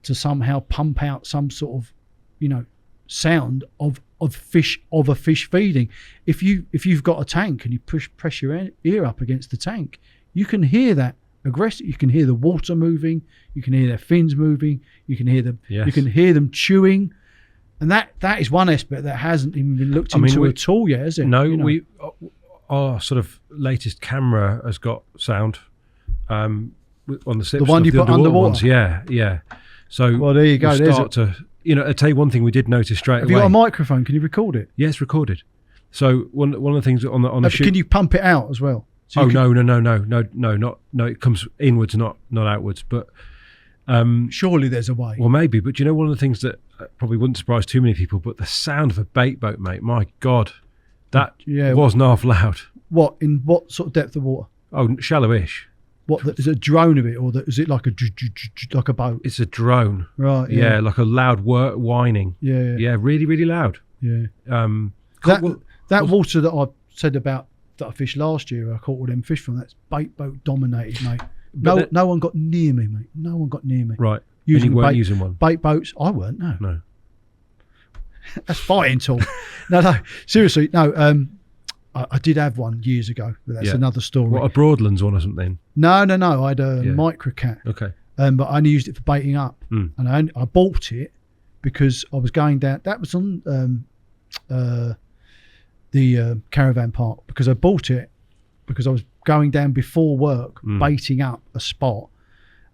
to somehow pump out some sort of, you know, sound of a fish feeding? If you've got a tank and you press your ear up against the tank, you can hear that aggressive. You can hear the water moving. You can hear their fins moving. You can hear them. Yes. You can hear them chewing, and that is one aspect that hasn't even been looked into at all yet, has it? No, our sort of latest camera has got sound on the slips. The one you put underwater ones. Yeah. So well, there you go. We'll start to, I'll tell you one thing we did notice straight away. Have you got a microphone? Can you record it? Yeah, it's recorded. So one of the things on the shoot. Can you pump it out as well? So no, it comes inwards, not outwards. But surely there's a way. Well, maybe. But one of the things that probably wouldn't surprise too many people, but the sound of a bait boat, mate. My God, that wasn't half loud. What in what sort of depth of water? Oh, shallow-ish. What is it? A drone of it, or is it like a boat? It's a drone, right? Yeah, like a loud whining. Yeah, really, really loud. Yeah. That water that I said about that I fished last year, I caught all them fish from. That's bait boat dominated, mate. No one got near me, mate. No one got near me. Right. You weren't using one. Bait boats. I weren't. No. That's fighting talk. No. Seriously, no. I did have one years ago, but that's another story. What, a Broadlands one or something? No. I had a microcat. Okay. But I only used it for baiting up, and I bought it because I was going down. That was on the caravan park, because I bought it because I was going down before work baiting up a spot,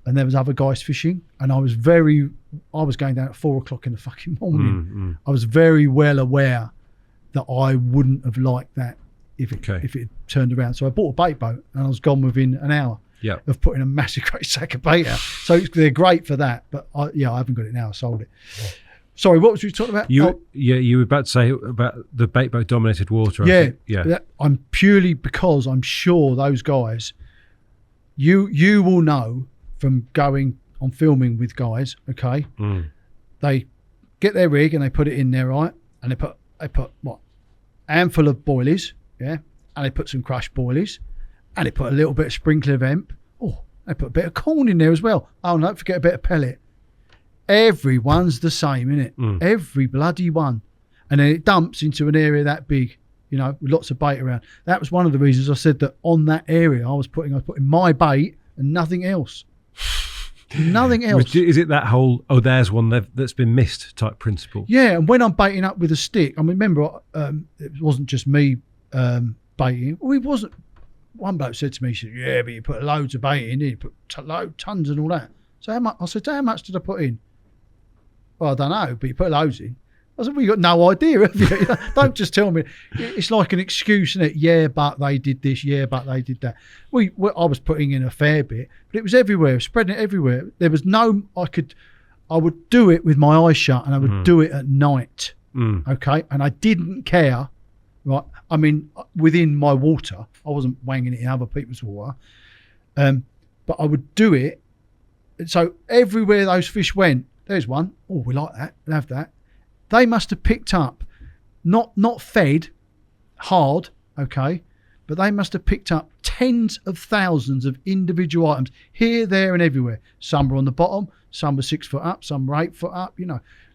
and there was other guys fishing, and I was going down at 4 o'clock in the fucking morning. I was very well aware that I wouldn't have liked that if it turned around. So I bought a bait boat, and I was gone within an hour of putting a massive great sack of bait out. So they're great for that, but I haven't got it now. I sold it. Sorry, what was you talking about? You were about to say about the bait boat dominated water. I'm purely because I'm sure those guys, you will know from going on filming with guys. Okay, they get their rig and they put it in there, right? And they put what, a handful of boilies, and they put some crushed boilies, and they put a little bit of sprinkler of hemp. Oh, they put a bit of corn in there as well. Oh, and don't forget a bit of pellet. Everyone's the same, innit? Every bloody one. And then it dumps into an area that big, with lots of bait around. That was one of the reasons I said that on that area I was putting my bait and nothing else. Nothing else. Is it that whole, there's one that's been missed type principle? Yeah, and when I'm baiting up with a stick, I mean, remember, it wasn't just me baiting. Well, it wasn't. One bloke said to me, he said, yeah, but you put loads of bait in, you put tons and all that. So how much? I said, how much did I put in? Well, I don't know, but you put loads in. I said, well, you got no idea, have you? Don't just tell me. It's like an excuse, isn't it? Yeah, but they did this. Yeah, but they did that. I was putting in a fair bit, but it was everywhere, spreading it everywhere. There was I would do it with my eyes shut, and I would do it at night. Okay, and I didn't care. Right, I mean, within my water, I wasn't wanging it in other people's water, but I would do it. So everywhere those fish went, there's one. Oh, we like that. We'll have that. They must have picked up, not fed hard, okay, but they must have picked up tens of thousands of individual items here, there, and everywhere. Some were on the bottom, some were 6 foot up, some were 8 foot up,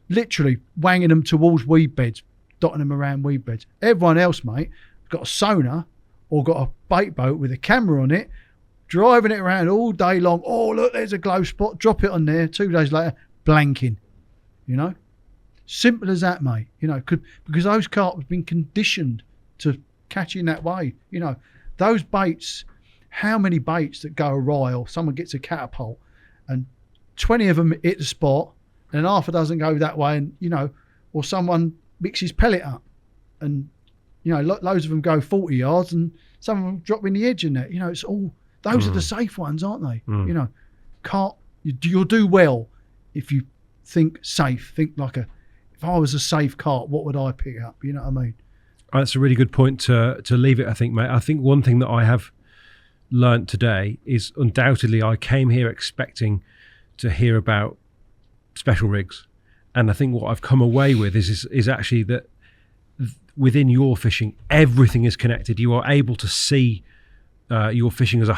literally wanging them towards weed beds, dotting them around weed beds. Everyone else, mate, got a sonar or got a bait boat with a camera on it, driving it around all day long. Oh, look, there's a glow spot. Drop it on there. 2 days later, blanking. Simple as that, mate. Because those carp have been conditioned to catch in that way. Those baits, how many baits that go awry, or someone gets a catapult and 20 of them hit the spot and half a dozen go that way, and, or someone mixes pellet up and, loads of them go 40 yards and some of them drop in the edge in that. It's all, those are the safe ones, aren't they? Carp, you'll do well if you think safe, think like if I was a safe carp, what would I pick up? You know what I mean? That's a really good point to leave it, I think, mate. I think one thing that I have learnt today is undoubtedly I came here expecting to hear about special rigs. And I think what I've come away with is actually that within your fishing, everything is connected. You are able to see your fishing as a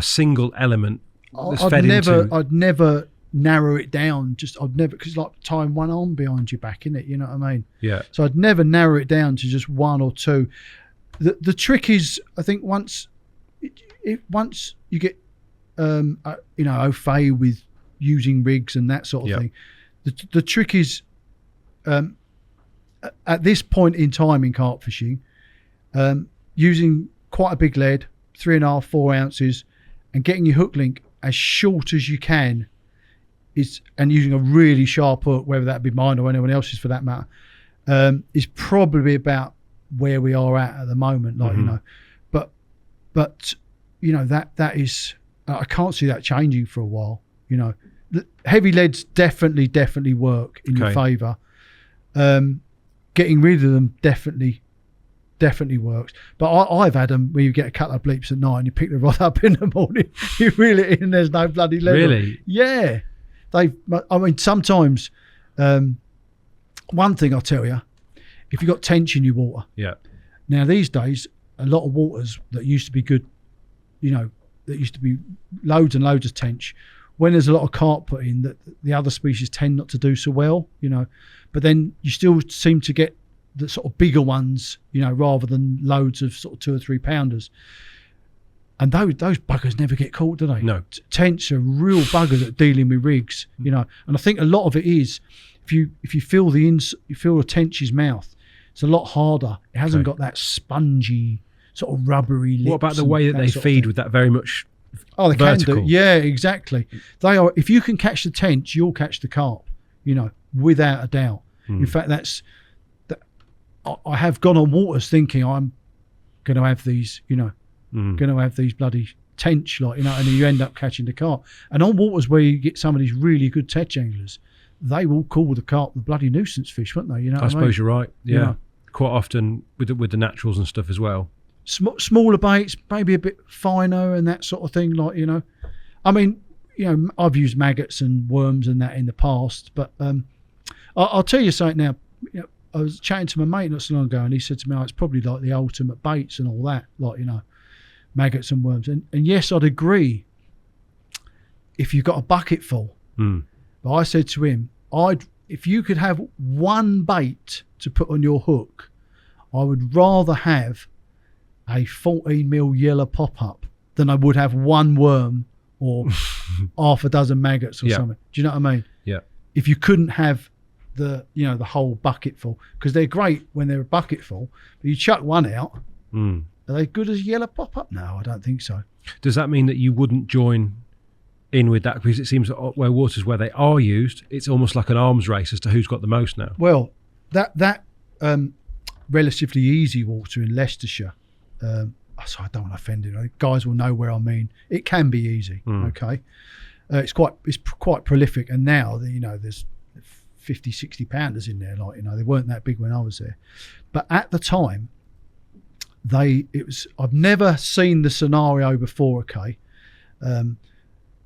single element that's fed into. I'd never narrow it down. I'd never, because like tying one arm behind your back, innit? You know what I mean? Yeah. So I'd never narrow it down to just one or two. The trick is, I think once you get au fait with using rigs and that sort of thing. The trick is, at this point in time in carp fishing, using quite a big lead, 3.5, 4 ounces, and getting your hook link as short as you can and using a really sharp hook, whether that be mine or anyone else's for that matter, is probably about where we are at the moment. Like, but that is, I can't see that changing for a while. The heavy leads definitely work in your favour. Getting rid of them definitely works. But I've had them where you get a couple of bleeps at night and you pick the rod up in the morning, you reel it in and there's no bloody lead. Really? Yeah. Sometimes, one thing I'll tell you, if you've got tench in your water. Yeah. Now these days, a lot of waters that used to be good, that used to be loads and loads of tench, when there's a lot of carp put in, that the other species tend not to do so well, but then you still seem to get the sort of bigger ones, rather than loads of sort of 2 or 3 pounders. And those buggers never get caught, do they? No. Tench are real buggers at dealing with rigs, and I think a lot of it is, if you feel a tench's mouth, it's a lot harder. It hasn't got that spongy sort of rubbery lips. What about the way that they feed with that very much they vertical? can do. Yeah, exactly. They are. If you can catch the tench, you'll catch the carp, without a doubt. In fact, I have gone on waters thinking I'm going to have these, going to have these bloody tench, and then you end up catching the carp. And on waters where you get some of these really good tench anglers, they will call the carp the bloody nuisance fish, won't they? I suppose you're right. Yeah, quite often with the naturals and stuff as well. Smaller baits, maybe a bit finer and that sort of thing. I've used maggots and worms and that in the past, but I'll tell you something now. I was chatting to my mate not so long ago, and he said to me, it's probably like the ultimate baits and all that, maggots and worms. And yes, I'd agree if you've got a bucket full. But I said to him, if you could have one bait to put on your hook, I would rather have a 14mm yellow pop-up than I would have one worm or half a dozen maggots or something. Do you know what I mean? Yeah. If you couldn't have the whole bucket full, because they're great when they're a bucket full, but you chuck one out, are they good as yellow pop-up? No, I don't think so. Does that mean that you wouldn't join in with that? Because it seems that where waters where they are used, it's almost like an arms race as to who's got the most now. Well, that relatively easy water in Leicestershire, so I don't want to offend it. Guys will know where I mean. It can be easy. Okay, it's quite prolific, and now there's 50, 60 pounders in there. They weren't that big when I was there, but at the time, I've never seen the scenario before. Okay,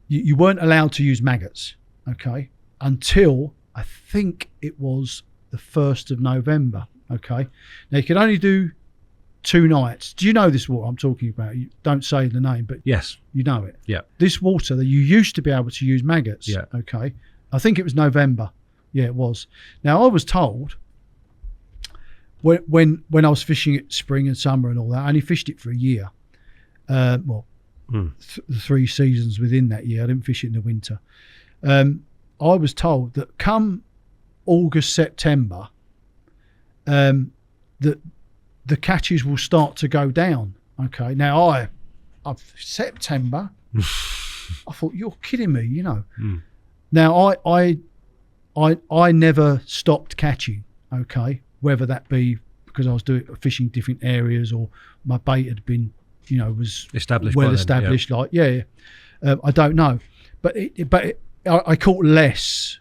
you weren't allowed to use maggots. Okay, until I think it was the 1st of November. Okay, now you could only do 2 nights. Do you know this water I'm talking about? You don't say the name, but yes, you know it. Yeah. This water that you used to be able to use maggots. Yeah. Okay. I think it was November. Yeah, it was. Now I was told when I was fishing it spring and summer and all that, I only fished it for a year. 3 seasons within that year. I didn't fish it in the winter. I was told that come August, September, that the catches will start to go down. Okay. Now September, I thought, you're kidding me, Now I never stopped catching. Okay. Whether that be because I was fishing different areas or my bait had been, was established, well established. I don't know, but I caught less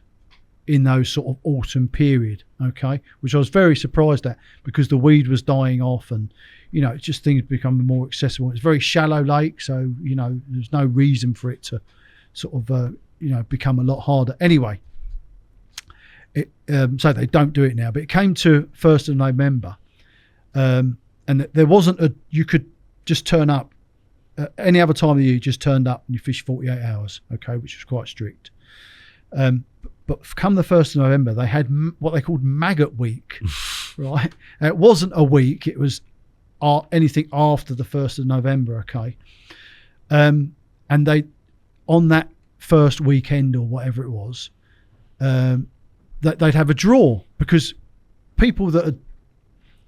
in those sort of autumn period. Okay, which I was very surprised at, because the weed was dying off, and it's just things becoming more accessible. It's a very shallow lake, so there's no reason for it to sort of become a lot harder. Anyway, so they don't do it now. But it came to 1st of November, and there wasn't you could just turn up any other time of the year. You just turned up and you fished 48 hours. Okay, which was quite strict. But come the 1st of November, they had what they called maggot week, right? And it wasn't a week; it was anything after the 1st of November. Okay, and on that first weekend or whatever it was, that they'd have a draw because people that had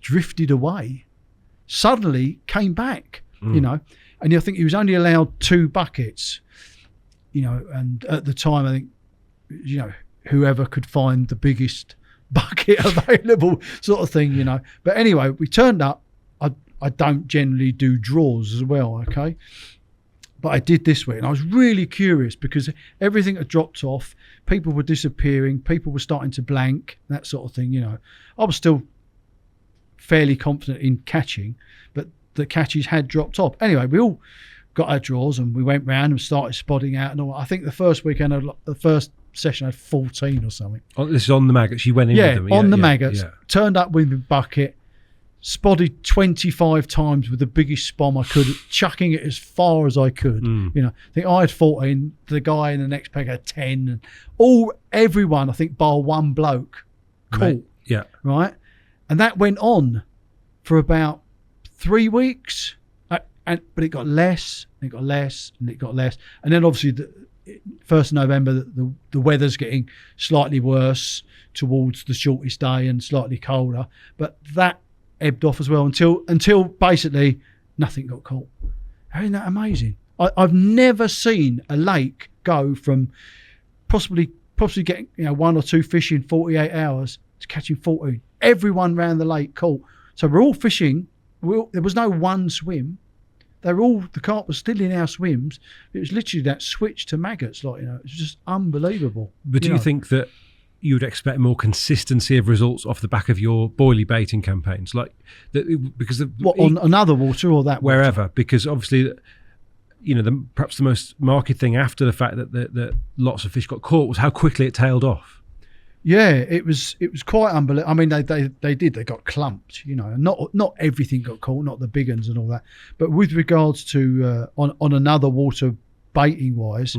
drifted away suddenly came back, you know. And I think he was only allowed 2 buckets, you know, and at the time I think, you know, whoever could find the biggest bucket available sort of thing, you know. But anyway, we turned up. I don't generally do draws as well, okay? But I did this week and I was really curious because everything had dropped off. People were disappearing. People were starting to blank, that sort of thing, you know. I was still fairly confident in catching, but the catches had dropped off. Anyway, we all got our draws and we went round and started spotting out and all. I think the first weekend, the first session I had 14 or something. Oh, this is on the maggots. You went in with them? On the maggots. Yeah. Turned up with a bucket, spotted 25 times with the biggest spom I could, chucking it as far as I could. You know, I think I had 14, the guy in the next peg had 10, and everyone, I think, bar one bloke caught. Yeah. Right? And that went on for about 3 weeks. But it got less, and it got less, and it got less. And then obviously the 1st of November, the weather's getting slightly worse towards the shortest day and slightly colder. But that ebbed off as well until basically nothing got caught. Isn't that amazing? I've never seen a lake go from possibly getting 1 or 2 fish in 48 hours to catching 14. Everyone round the lake caught. So we're all fishing. There was no one swim. The carp was still in our swims. It was literally that switch to maggots, it was just unbelievable. But do you think that you would expect more consistency of results off the back of your boilie baiting campaigns, because on another water or that wherever? Water? Because obviously, perhaps the most marked thing after the fact that lots of fish got caught was how quickly it tailed off. Yeah, it was quite unbelievable. I mean, they got clumped, and not everything got caught, not the big ones and all that. But with regards to on another water baiting wise,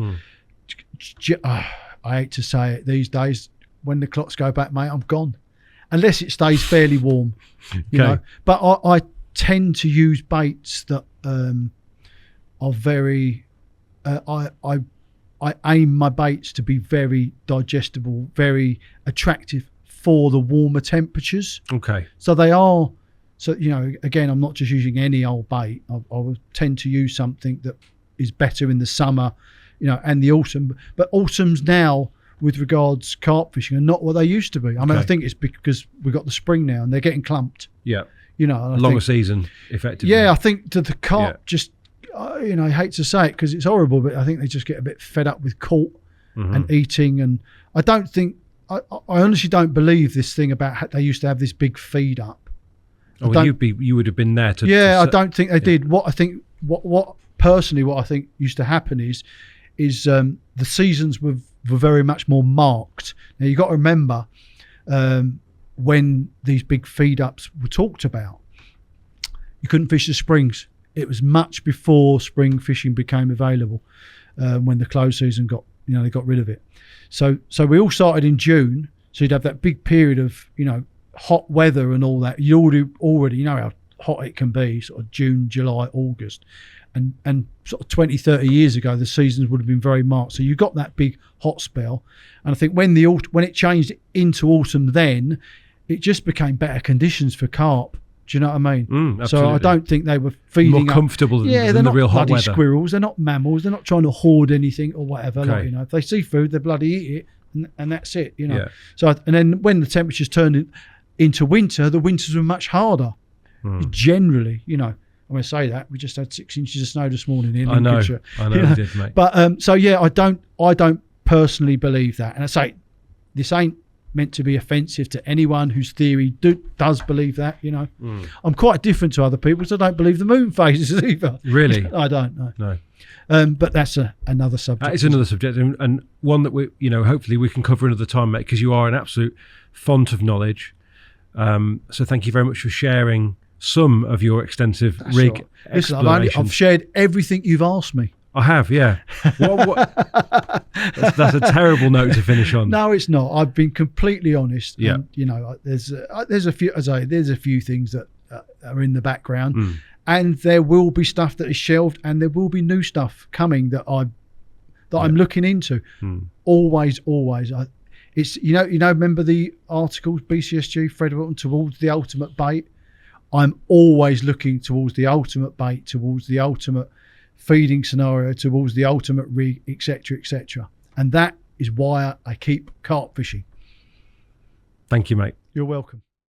I hate to say it, these days when the clocks go back, mate, I'm gone, unless it stays fairly warm, you know. But I tend to use baits that are very. I aim my baits to be very digestible, very attractive for the warmer temperatures. Okay. So they are. So, again, I'm not just using any old bait. I will tend to use something that is better in the summer, and the autumn. But autumns now, with regards carp fishing, are not what they used to be. I mean, I think it's because we've got the spring now and they're getting clumped. Yeah. Longer season, effectively. Yeah, I think the carp just... I hate to say it because it's horrible, but I think they just get a bit fed up with caught and eating. And I don't think, I honestly don't believe this thing about how they used to have this big feed up. You would have been there to. Yeah, I don't think they did. What I think, what I think used to happen is the seasons were very much more marked. Now you got to remember when these big feed ups were talked about, you couldn't fish the springs. It was much before spring fishing became available, when the close season they got rid of it. So we all started in June. So you'd have that big period of, hot weather and all that. You already know how hot it can be, sort of June, July, August. And sort of 20, 30 years ago, the seasons would have been very marked. So you got that big hot spell. And I think when it changed into autumn, then it just became better conditions for carp. Do you know what I mean? So I don't think they were feeding more comfortable than they're the not real hot bloody weather. Squirrels. They're not mammals. They're not trying to hoard anything or whatever. Okay. If they see food, they bloody eat it, and that's it. Yeah. So and then when the temperatures turned into winter, the winters were much harder. Generally, I'm going to say that we just had 6 inches of snow this morning in Lincolnshire. I know, we did, mate. But I don't personally believe that, and I say this ain't meant to be offensive to anyone whose theory does believe that. I'm quite different to other people, so I don't believe the moon phases either. Really? I don't know. No. But that's another subject. It's another subject, and one that we, hopefully we can cover another time, mate, because you are an absolute font of knowledge. So thank you very much for sharing some of your extensive rig explorations. I've shared everything you've asked me. I have, yeah. That's a terrible note to finish on. No, it's not. I've been completely honest. Yeah. And, there's a few things that are in the background, and there will be stuff that is shelved, and there will be new stuff coming that that I'm looking into. Always. It's remember the articles, BCSG, Fred Wilton, towards the ultimate bait. I'm always looking towards the ultimate bait, towards the ultimate feeding scenario, towards the ultimate rig, etc. And that is why I keep carp fishing. Thank you, mate. You're welcome.